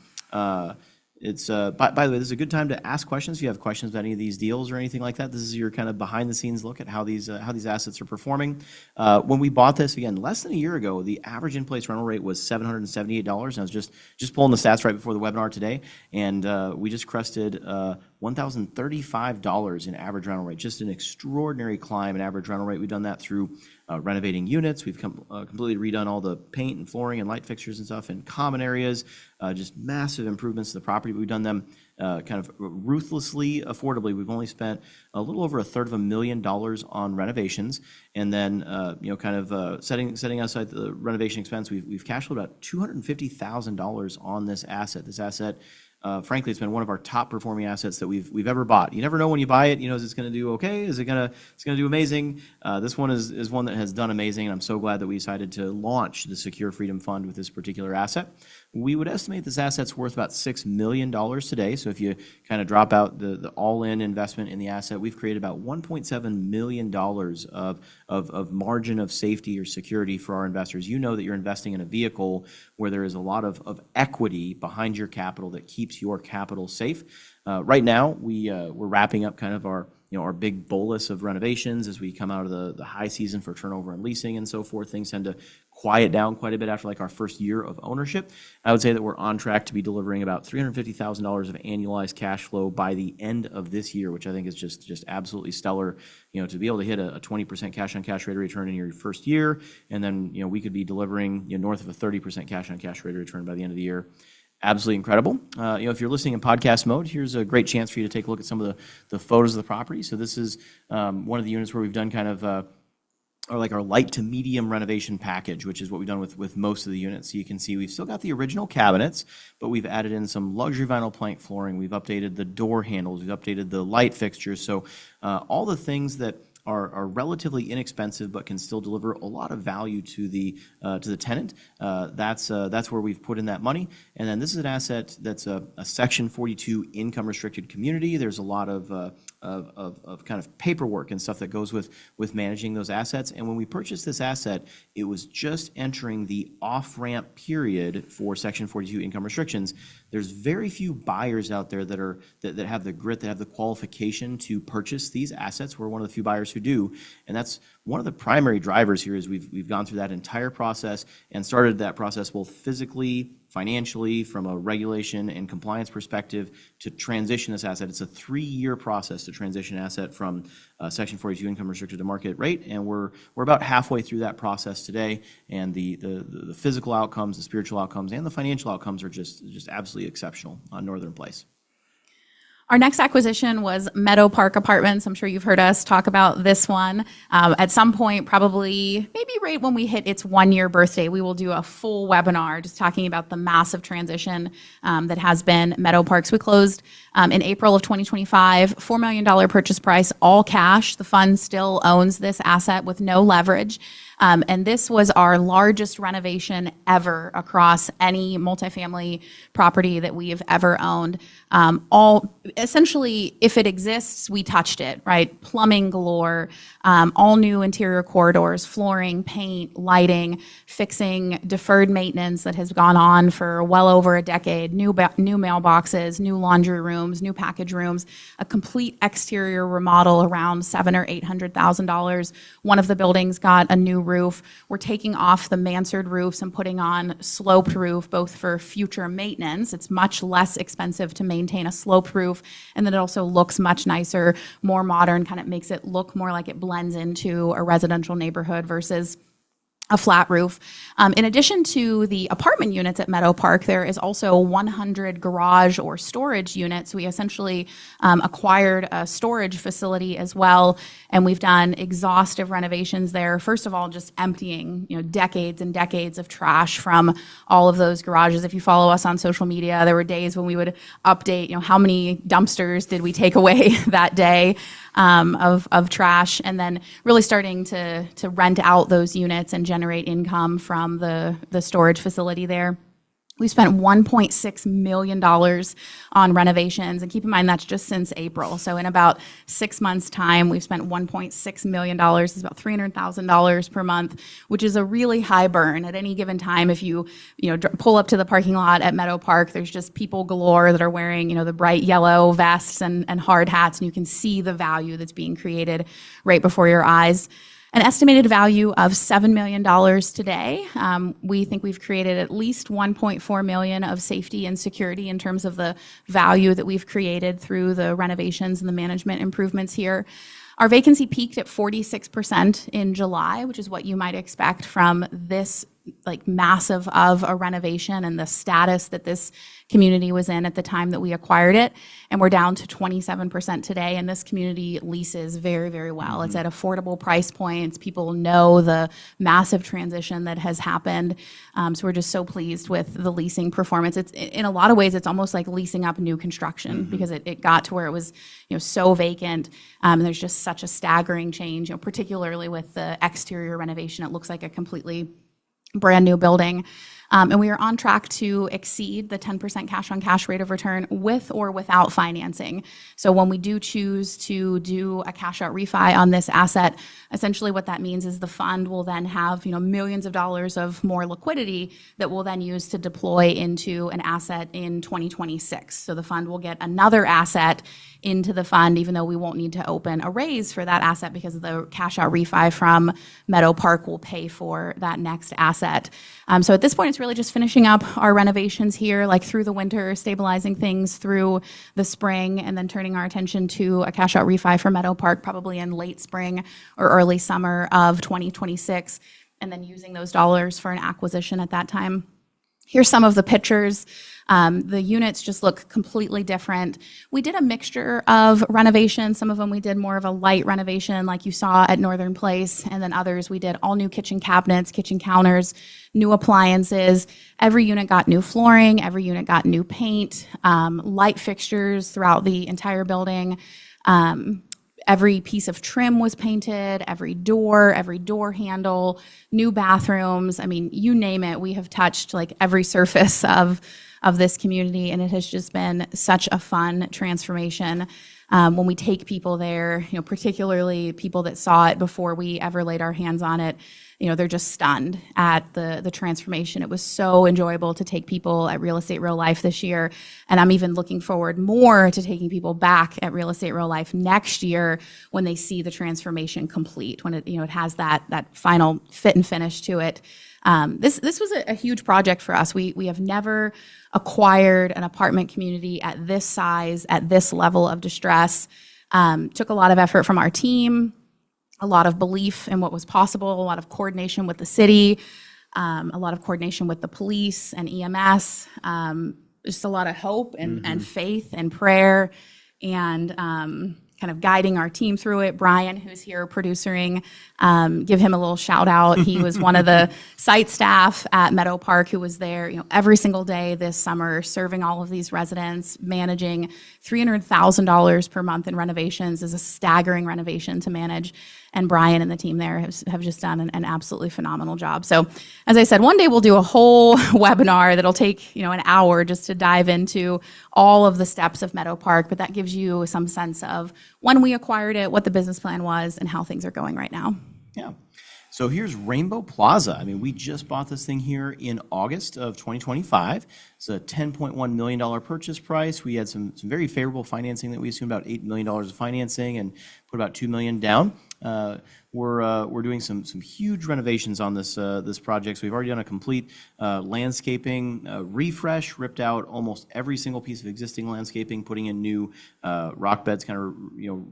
It's by the way, this is a good time to ask questions. If you have questions about any of these deals or anything like that, this is your kind of behind the scenes look at how these assets are performing. When we bought this, again, less than a year ago, the average in-place rental rate was $778. And I was just pulling the stats right before the webinar today, and we just crested $1,035 in average rental rate. Just an extraordinary climb in average rental rate. We've done that through renovating units. We've completely redone all the paint and flooring and light fixtures and stuff in common areas. Just massive improvements to the property. We've done them kind of ruthlessly, affordably. We've only spent a little over $250,000 on renovations, and then kind of setting aside the renovation expense, we've cash flowed about $250,000 on this asset. This asset. Frankly, it's been one of our top performing assets that we've ever bought. You never know when you buy it. Is it going to do okay? It's going to do amazing? This one is one that has done amazing, and I'm so glad that we decided to launch the Secure Freedom Fund with this particular asset. We would estimate this asset's worth about $6 million today. So if you kind of drop out the all-in investment in the asset, we've created about $1.7 million of margin of safety or security for our investors. You know that you're investing in a vehicle where there is a lot of equity behind your capital that keeps your capital safe. Right now, we're wrapping up kind of our big bolus of renovations as we come out of the high season for turnover and leasing and so forth. Things tend to quiet down quite a bit after like our first year of ownership. I would say that we're on track to be delivering about $350,000 of annualized cash flow by the end of this year, which I think is just absolutely stellar. To be able to hit a 20% cash on cash rate of return in your first year, and then we could be delivering north of a 30% cash on cash rate of return by the end of the year. Absolutely incredible. If you're listening in podcast mode, here's a great chance for you to take a look at some of the photos of the property. So this is one of the units where we've done kind of our light to medium renovation package, which is what we've done with most of the units. So you can see we've still got the original cabinets, but we've added in some luxury vinyl plank flooring. We've updated the door handles. We've updated the light fixtures. So all the things that are relatively inexpensive, but can still deliver a lot of value to the tenant. That's where we've put in that money. And then this is an asset that's a Section 42 income restricted community. There's a lot of kind of paperwork and stuff that goes with managing those assets. And when we purchased this asset, it was just entering the off-ramp period for Section 42 income restrictions. There's very few buyers out there that have the grit, that have the qualification to purchase these assets. We're one of the few buyers who do, and that's one of the primary drivers here. Is we've gone through that entire process and started that process both physically, financially, from a regulation and compliance perspective to transition this asset. It's a 3-year process to transition an asset from Section 42 income restricted to market rate, and we're about halfway through that process today. And the physical outcomes, the spiritual outcomes, and the financial outcomes are just absolutely exceptional on Northern Place.
Our next acquisition was Meadow Park Apartments. I'm sure you've heard us talk about this one. At some point, probably maybe right when we hit its 1-year birthday, we will do a full webinar just talking about the massive transition that has been Meadow Parks. We closed in April of 2025, $4 million purchase price, all cash. The fund still owns this asset with no leverage. And this was our largest renovation ever across any multifamily property that we've ever owned. All essentially, if it exists, we touched it, right? Plumbing galore, all new interior corridors, flooring, paint, lighting, fixing, deferred maintenance that has gone on for well over a decade, new mailboxes, new laundry rooms, new package rooms, a complete exterior remodel around $700,000 or $800,000. One of the buildings got a new roof. We're taking off the mansard roofs and putting on sloped roof, both for future maintenance. It's much less expensive to maintain a sloped roof, and then it also looks much nicer, more modern, kind of makes it look more like it blends into a residential neighborhood versus a flat roof. In addition to the apartment units at Meadow Park, there is also 100 garage or storage units. We essentially acquired a storage facility as well, and we've done exhaustive renovations there. First of all, just emptying, decades and decades of trash from all of those garages. If you follow us on social media, there were days when we would update, how many dumpsters did we take away that day of trash, and then really starting to rent out those units and generate income from the storage facility there. We spent $1.6 million on renovations, and keep in mind that's just since April. So in about 6 months' time, we've spent $1.6 million. It's about $300,000 per month, which is a really high burn. At any given time, if you pull up to the parking lot at Meadow Park, there's just people galore that are wearing the bright yellow vests and hard hats, and you can see the value that's being created right before your eyes. An estimated value of $7 million today. We think we've created at least $1.4 million of safety and security in terms of the value that we've created through the renovations and the management improvements here. Our vacancy peaked at 46% in July, which is what you might expect from this massive of a renovation and the status that this community was in at the time that we acquired it. And we're down to 27% today, and this community leases very, very well. It's at affordable price points. People know the massive transition that has happened. So we're just so pleased with the leasing performance. It's in a lot of ways, it's almost like leasing up new construction because it got to where it was so vacant. And there's just such a staggering change, particularly with the exterior renovation. It looks like a completely brand new building. And we are on track to exceed the 10% cash on cash rate of return with or without financing. So when we do choose to do a cash out refi on this asset, essentially what that means is the fund will then have millions of dollars of more liquidity that we'll then use to deploy into an asset in 2026. So the fund will get another asset into the fund, even though we won't need to open a raise for that asset because the cash out refi from Meadow Park will pay for that next asset. So at this point, it's really just finishing up our renovations here, through the winter, stabilizing things through the spring, and then turning our attention to a cash out refi for Meadow Park, probably in late spring or early summer of 2026, and then using those dollars for an acquisition at that time. Here's some of the pictures. The units just look completely different. We did a mixture of renovations. Some of them we did more of a light renovation like you saw at Northern Place, and then others we did all new kitchen cabinets, kitchen counters, new appliances. Every unit got new flooring, every unit got new paint, light fixtures throughout the entire building. Every piece of trim was painted, every door handle, new bathrooms. I mean, you name it. We have touched like every surface of this community, and it has just been such a fun transformation. When we take people there, particularly people that saw it before we ever laid our hands on it, they're just stunned at the transformation. It was so enjoyable to take people at Real Estate Real Life this year, and I'm even looking forward more to taking people back at Real Estate Real Life next year when they see the transformation complete, when it has that final fit and finish to it. This was a huge project for us. We have never acquired an apartment community at this size, at this level of distress. Took a lot of effort from our team, a lot of belief in what was possible, a lot of coordination with the city, a lot of coordination with the police and EMS, just a lot of hope and faith and prayer, and kind of guiding our team through it. Brian, who's here producing, give him a little shout out. He was one of the site staff at Meadow Park who was there, every single day this summer, serving all of these residents, managing $300,000 per month in renovations is a staggering renovation to manage. And Brian and the team there have just done an absolutely phenomenal job. So as I said, one day we'll do a whole webinar that'll take an hour just to dive into all of the steps of Meadow Park, but that gives you some sense of when we acquired it, what the business plan was, and how things are going right now.
Yeah. So here's Rainbow Plaza. I mean, we just bought this thing here in August of 2025. It's a $10.1 million purchase price. We had some very favorable financing that we assumed about $8 million of financing and put about $2 million down. We're doing some huge renovations on this project. So we've already done a complete landscaping refresh, ripped out almost every single piece of existing landscaping, putting in new rock beds, kind of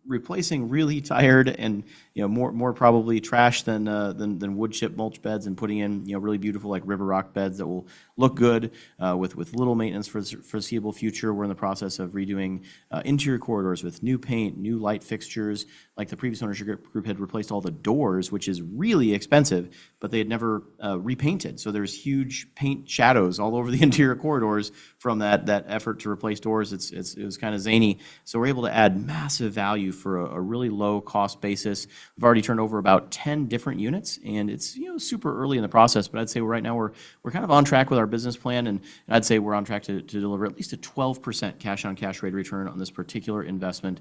replacing really tired and more probably trash than wood chip mulch beds, and putting in really beautiful like river rock beds that will look good with little maintenance for the foreseeable future. We're in the process of redoing interior corridors with new paint, new light fixtures. Like the previous ownership group had replaced all the doors, which is really expensive, but they had never repainted. So there's huge paint shadows all over the interior corridors from that effort to replace doors. It was kind of zany. So we're able to add massive value for a really low cost basis. We've already turned over about 10 different units, and it's super early in the process, but I'd say right now we're kind of on track with our business plan, and I'd say we're on track to deliver at least a 12% cash on cash rate of return on this particular investment.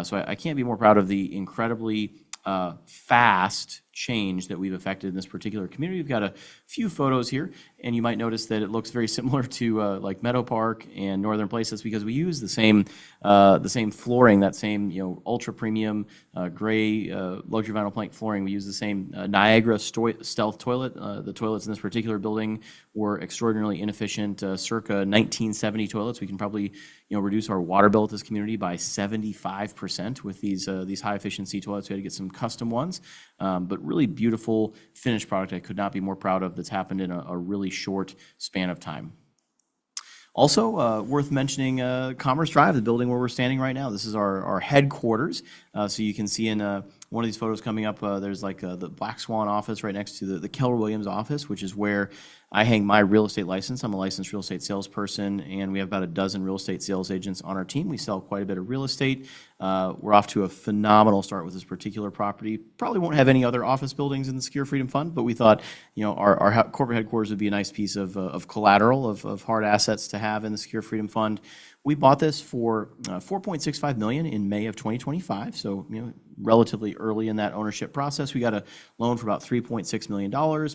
So I can't be more proud of the incredibly fast change that we've affected in this particular community. We've got a few photos here, and you might notice that it looks very similar to like Meadow Park and Northern Places, because we use the same flooring, that same ultra premium gray luxury vinyl plank flooring. We use the same Niagara stealth toilet. The toilets in this particular building were extraordinarily inefficient, circa 1970 toilets. We can probably reduce our water bill at this community by 75% with these high efficiency toilets. We had to get some custom ones, but really beautiful finished product I could not be more proud of, that's happened in a really short span of time. Also worth mentioning Commerce Drive, the building where we're standing right now. This is our headquarters. So you can see in one of these photos coming up, there's like the Black Swan office right next to the Keller Williams office, which is where I hang my real estate license. I'm a licensed real estate salesperson, and we have about a dozen real estate sales agents on our team. We sell quite a bit of real estate. We're off to a phenomenal start with this particular property. Probably won't have any other office buildings in the Secure Freedom Fund, but we thought our corporate headquarters would be a nice piece of collateral, of hard assets to have in the Secure Freedom Fund. We bought this for $4.65 million in May of 2025, so relatively early in that ownership process. We got a loan for about $3.6 million,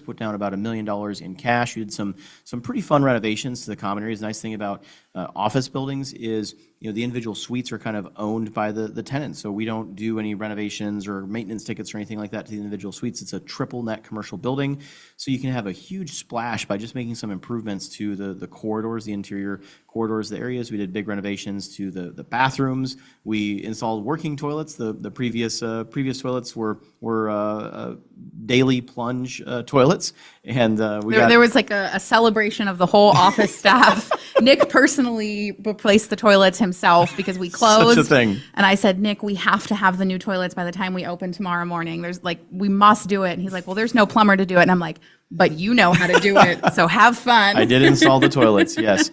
put down about $1 million in cash. We did some pretty fun renovations to the common areas. The nice thing about office buildings is the individual suites are kind of owned by the tenants, so we don't do any renovations or maintenance tickets or anything like that to the individual suites. It's a triple net commercial building, so you can have a huge splash by just making some improvements to the corridors, the interior corridors, the areas. We did big renovations to the bathrooms. We installed working toilets. The previous toilets were daily plunge toilets, and
there was like a celebration of the whole office staff. Nick personally replaced the toilets himself because we closed.
Such a thing.
And I said, Nick, we have to have the new toilets by the time we open tomorrow morning. We must do it. And he's like, well, there's no plumber to do it. And I'm like, but you know how to do it, so have fun.
I did install the toilets, yes.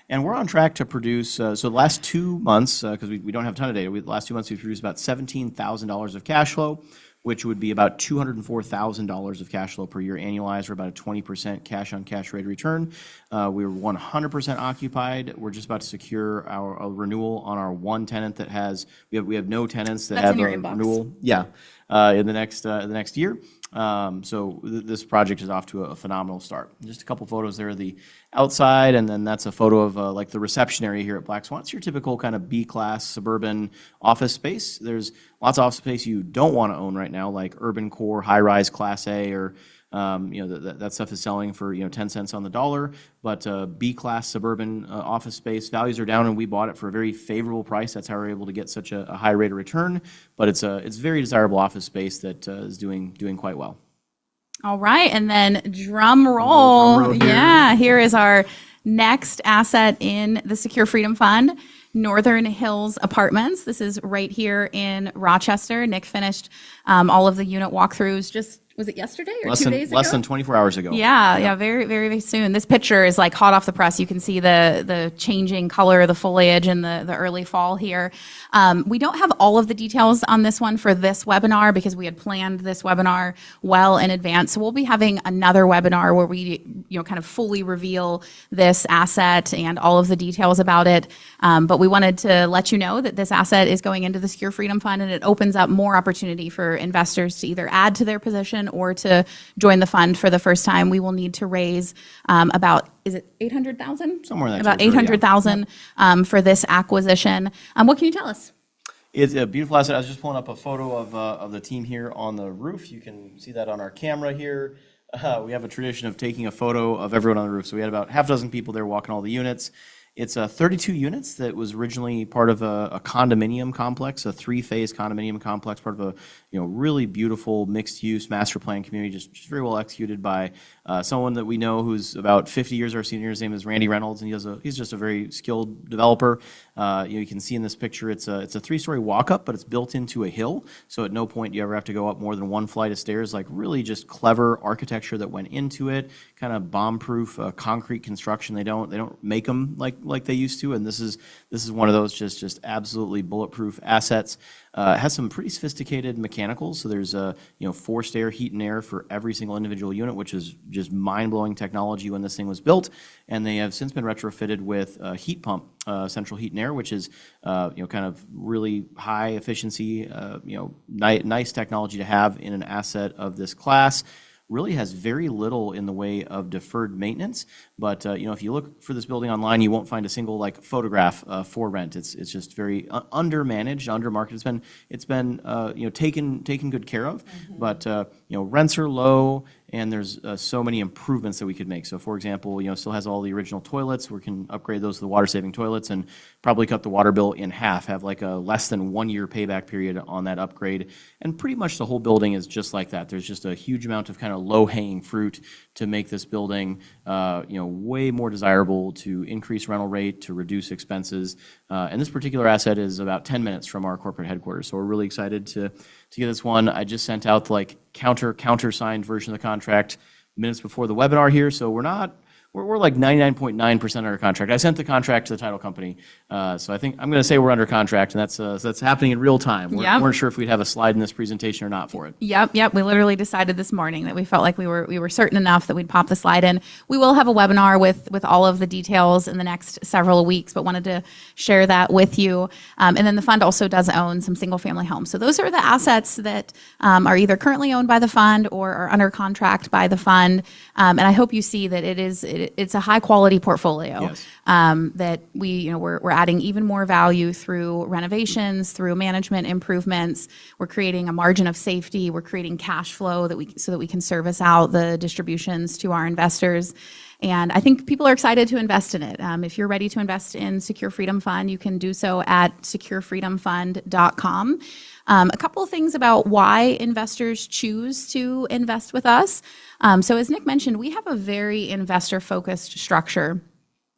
And we're on track to produce, so the last 2 months, because we don't have a ton of data, the last 2 months we've produced about $17,000 of cash flow, which would be about $204,000 of cash flow per year annualized, or about a 20% cash-on-cash rate of return. We were 100% occupied. We're just about to secure a renewal on our one tenant that has, we have no tenants that
That's
have
in your
a
inbox.
renewal. Yeah, in the next year. So this project is off to a phenomenal start. Just a couple photos there of the outside, and then that's a photo of like the reception area here at Black Swan. It's your typical kind of B-class suburban office space. There's lots of office space you don't want to own right now, like urban core, high-rise Class A, or that stuff is selling for 10 cents on the dollar. But B-class suburban office space values are down, and we bought it for a very favorable price. That's how we're able to get such a high rate of return. But it's very desirable office space that is doing quite well.
All right, and then drum roll.
here.
Yeah, here is our next asset in the Secure Freedom Fund, Northern Hills Apartments. This is right here in Rochester. Nick finished all of the unit walkthroughs just, was it yesterday or 2 days ago?
Less than 24 hours ago.
Yeah, very, very, very soon. This picture is like hot off the press. You can see the changing color of the foliage in the early fall here. We don't have all of the details on this one for this webinar because we had planned this webinar well in advance. So we'll be having another webinar where we, kind of fully reveal this asset and all of the details about it. But we wanted to let you know that this asset is going into the Secure Freedom Fund, and it opens up more opportunity for investors to either add to their position or to join the fund for the first time. We will need to raise about, is it 800,000?
Somewhere in that
about
territory,
800,000 for this acquisition. What can you tell us?
It's a beautiful asset. I was just pulling up a photo of the team here on the roof. You can see that on our camera here. We have a tradition of taking a photo of everyone on the roof. So we had about half a dozen people there walking all the units. It's 32 units that was originally part of a condominium complex, a 3-phase condominium complex, part of a really beautiful mixed-use master plan community, just very well executed by someone that we know who's about 50 years our senior. His name is Randy Reynolds, and he's just a very skilled developer. You can see in this picture it's a 3-story walk-up, but it's built into a hill, so at no point do you ever have to go up more than one flight of stairs. Like really just clever architecture that went into it, kind of bomb-proof concrete construction. They don't make them like they used to, and this is one of those just absolutely bulletproof assets. It has some pretty sophisticated mechanicals, so there's forced air, heat and air for every single individual unit, which is just mind-blowing technology when this thing was built. And they have since been retrofitted with a heat pump, central heat and air, which is kind of really high efficiency, nice technology to have in an asset of this class. Really has very little in the way of deferred maintenance, but if you look for this building online, you won't find a single photograph for rent. It's just very undermanaged, undermarketed. It's been taken good care of, but rents are low, and there's so many improvements that we could make. So, for example, still has all the original toilets. We can upgrade those to the water-saving toilets and probably cut the water bill in half. Have like a less than 1 year payback period on that upgrade, and pretty much the whole building is just like that. There's just a huge amount of kind of low-hanging fruit to make this building, way more desirable, to increase rental rate, to reduce expenses. And this particular asset is about 10 minutes from our corporate headquarters. So we're really excited to get this one. I just sent out the countersigned version of the contract minutes before the webinar here. So we're like 99.9% under contract. I sent the contract to the title company. So I think I'm going to say we're under contract, and that's happening in real time. We weren't sure if we'd have a slide in this presentation or not for it.
Yep. We literally decided this morning that we felt like we were certain enough that we'd pop the slide in. We will have a webinar with all of the details in the next several weeks, but wanted to share that with you. And then the fund also does own some single-family homes. So those are the assets that are either currently owned by the fund or are under contract by the fund. And I hope you see that it's a high-quality portfolio.
Yes.
That we're adding even more value through renovations, through management improvements. We're creating a margin of safety. We're creating cash flow so that we can service out the distributions to our investors. And I think people are excited to invest in it. If you're ready to invest in Secure Freedom Fund, you can do so at securefreedomfund.com. A couple of things about why investors choose to invest with us. So as Nick mentioned, we have a very investor-focused structure.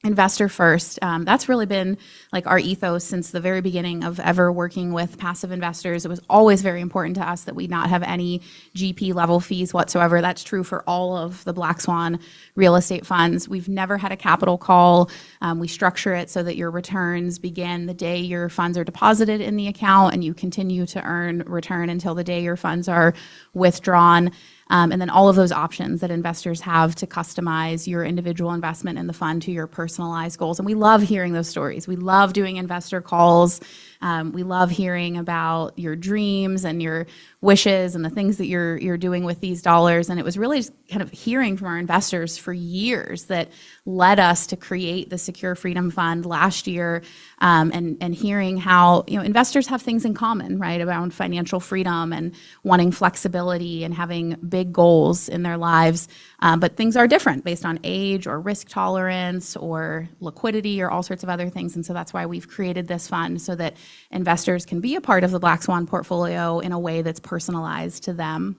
investor first. That's really been like our ethos since the very beginning of ever working with passive investors. It was always very important to us that we not have any GP level fees whatsoever. That's true for all of the Black Swan real estate funds. We've never had a capital call. We structure it so that your returns begin the day your funds are deposited in the account, and you continue to earn return until the day your funds are withdrawn. And then all of those options that investors have to customize your individual investment in the fund to your personalized goals. And we love hearing those stories. We love doing investor calls. We love hearing about your dreams and your wishes and the things that you're doing with these dollars. And it was really just kind of hearing from our investors for years that led us to create the Secure Freedom Fund last year, and hearing how investors have things in common, right, around financial freedom and wanting flexibility and having big goals in their lives. But things are different based on age or risk tolerance or liquidity or all sorts of other things. And so that's why we've created this fund, so that investors can be a part of the Black Swan portfolio in a way that's personalized to them.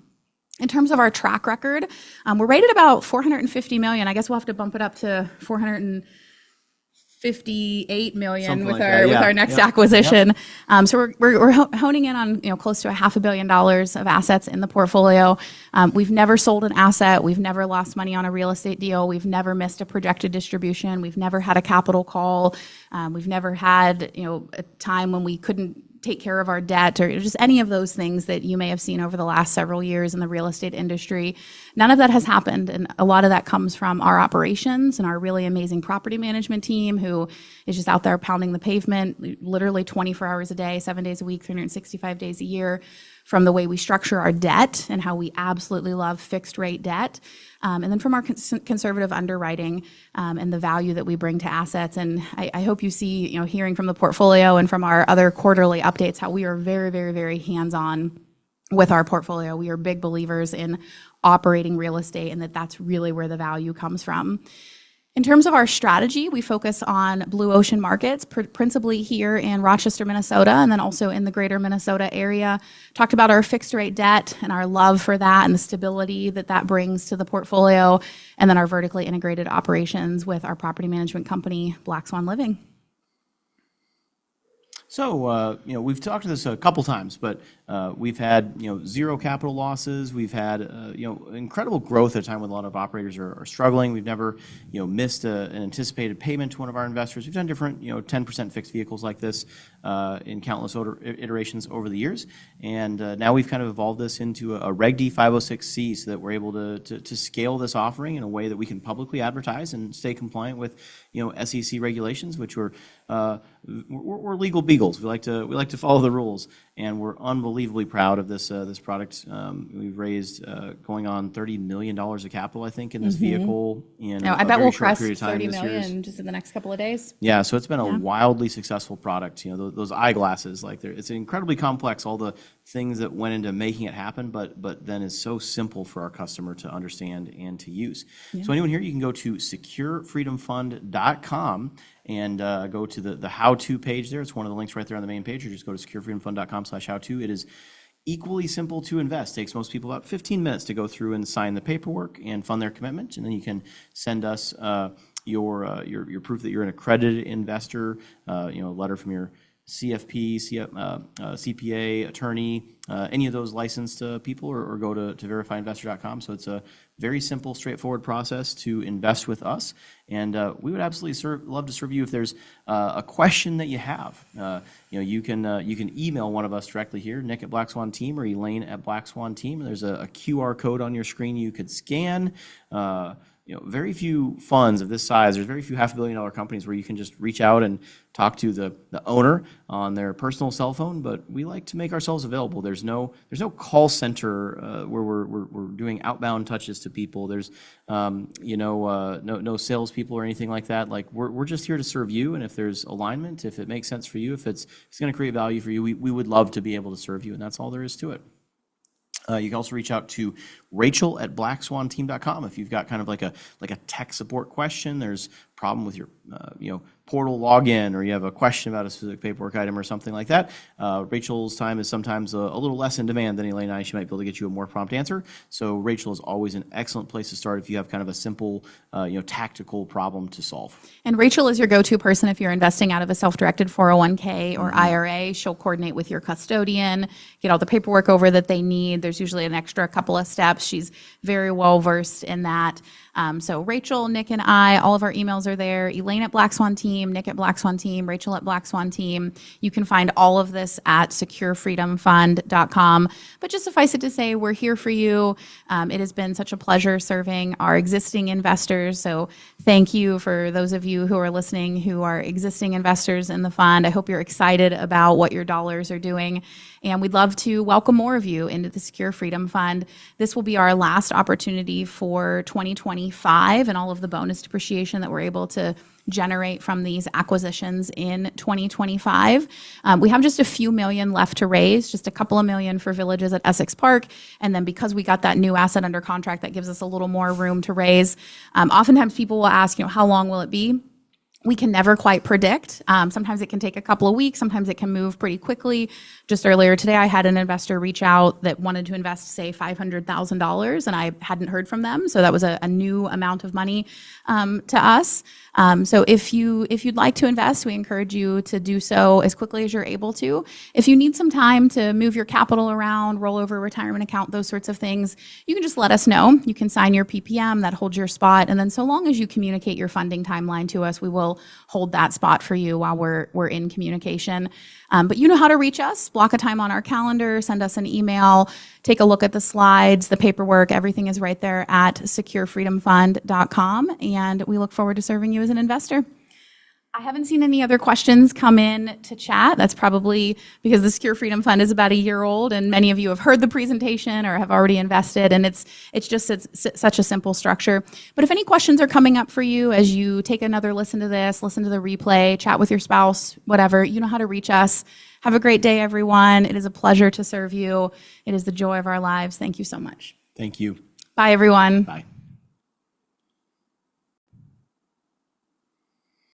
In terms of our track record, we're rated about $450 million. I guess we'll have to bump it up to $458 million
Something
with
like
our
that.
with
Yeah.
our next
Yep.
acquisition. So we're honing in on close to $500 million of assets in the portfolio. We've never sold an asset. We've never lost money on a real estate deal. We've never missed a projected distribution. We've never had a capital call. We've never had a time when we couldn't take care of our debt, or just any of those things that you may have seen over the last several years in the real estate industry. None of that has happened, and a lot of that comes from our operations and our really amazing property management team, who is just out there pounding the pavement literally 24 hours a day, 7 days a week, 365 days a year, from the way we structure our debt and how we absolutely love fixed rate debt. And then from our conservative underwriting, and the value that we bring to assets. And I hope you see, hearing from the portfolio and from our other quarterly updates, how we are very, very, very hands-on with our portfolio. We are big believers in operating real estate, and that's really where the value comes from. In terms of our strategy, we focus on blue ocean markets, principally here in Rochester, Minnesota, and then also in the greater Minnesota area. Talked about our fixed rate debt and our love for that and the stability that brings to the portfolio, and then our vertically integrated operations with our property management company, Black Swan Living.
So, we've talked to this a couple times, but we've had, zero capital losses. We've had, incredible growth at a time when a lot of operators are struggling. We've never, missed an anticipated payment to one of our investors. We've done different, 10% fixed vehicles like this in countless iterations over the years. And now we've kind of evolved this into a Reg D 506C, so that we're able to scale this offering in a way that we can publicly advertise and stay compliant with, SEC regulations, which we're legal beagles. We like to follow the rules, and we're unbelievably proud of this product. We've raised going on $30 million of capital, I think, in this vehicle in
I
a
bet
very
we'll
short
crest
period of time
30
this year.
million just in the next couple of days.
Yeah, so it's been a wildly successful product. Those eyeglasses, it's incredibly complex, all the things that went into making it happen, but then is so simple for our customer to understand and to use. So anyone here, you can go to securefreedomfund.com and go to the how-to page there. It's one of the links right there on the main page, or just go to securefreedomfund.com/how-to. It is equally simple to invest. Takes most people about 15 minutes to go through and sign the paperwork and fund their commitment, and then you can send us your proof that you're an accredited investor, a letter from your CFP, CPA, attorney, any of those licensed people, or go to verifyinvestor.com. So it's a very simple, straightforward process to invest with us. And we would absolutely love to serve you. If there's a question that you have, you can email one of us directly here, Nick at Black Swan Team or Elaine at Black Swan Team. There's a QR code on your screen you could scan. Very few funds of this size, there's very few $500 million companies where you can just reach out and talk to the owner on their personal cell phone, but we like to make ourselves available. There's no call center where we're doing outbound touches to people. There's no salespeople or anything like that. Like we're just here to serve you, and if there's alignment, if it makes sense for you, if it's going to create value for you, we would love to be able to serve you, and that's all there is to it. You can also reach out to Rachel@blackswanteam.com. If you've got kind of like a tech support question, there's a problem with your portal login, or you have a question about a specific paperwork item or something like that, Rachel's time is sometimes a little less in demand than Elaine and I. She might be able to get you a more prompt answer. So Rachel is always an excellent place to start if you have kind of a simple, tactical problem to solve.
And Rachel is your go-to person if you're investing out of a self-directed 401k or IRA. She'll coordinate with your custodian, get all the paperwork over that they need. There's usually an extra couple of steps. She's very well versed in that. So Rachel, Nick, and I, all of our emails are there. Elaine at Black Swan Team, Nick at Black Swan Team, Rachel at Black Swan Team. You can find all of this at securefreedomfund.com. But just suffice it to say, we're here for you. It has been such a pleasure serving our existing investors. So thank you for those of you who are listening who are existing investors in the fund. I hope you're excited about what your dollars are doing. And we'd love to welcome more of you into the Secure Freedom Fund. This will be our last opportunity for 2025 and all of the bonus depreciation that we're able to generate from these acquisitions in 2025. We have just a few million left to raise, just a couple of million for Villages at Essex Park. And then because we got that new asset under contract, that gives us a little more room to raise. Oftentimes people will ask, how long will it be? We can never quite predict. Sometimes it can take a couple of weeks. Sometimes it can move pretty quickly. Just earlier today, I had an investor reach out that wanted to invest, say, $500,000, and I hadn't heard from them. So that was a new amount of money to us. So if you'd like to invest, we encourage you to do so as quickly as you're able to. If you need some time to move your capital around, roll over a retirement account, those sorts of things, you can just let us know. You can sign your PPM that holds your spot. And then so long as you communicate your funding timeline to us, we will hold that spot for you while we're in communication. But you know how to reach us. Block a time on our calendar, send us an email, take a look at the slides, the paperwork, everything is right there at securefreedomfund.com. And we look forward to serving you as an investor. I haven't seen any other questions come in to chat. That's probably because the Secure Freedom Fund is about a year old, and many of you have heard the presentation or have already invested, and it's just such a simple structure. But if any questions are coming up for you as you take another listen to this, listen to the replay, chat with your spouse, whatever, you know how to reach us. Have a great day, everyone. It is a pleasure to serve you. It is the joy of our lives. Thank you so much.
Thank you.
Bye, everyone.
Bye.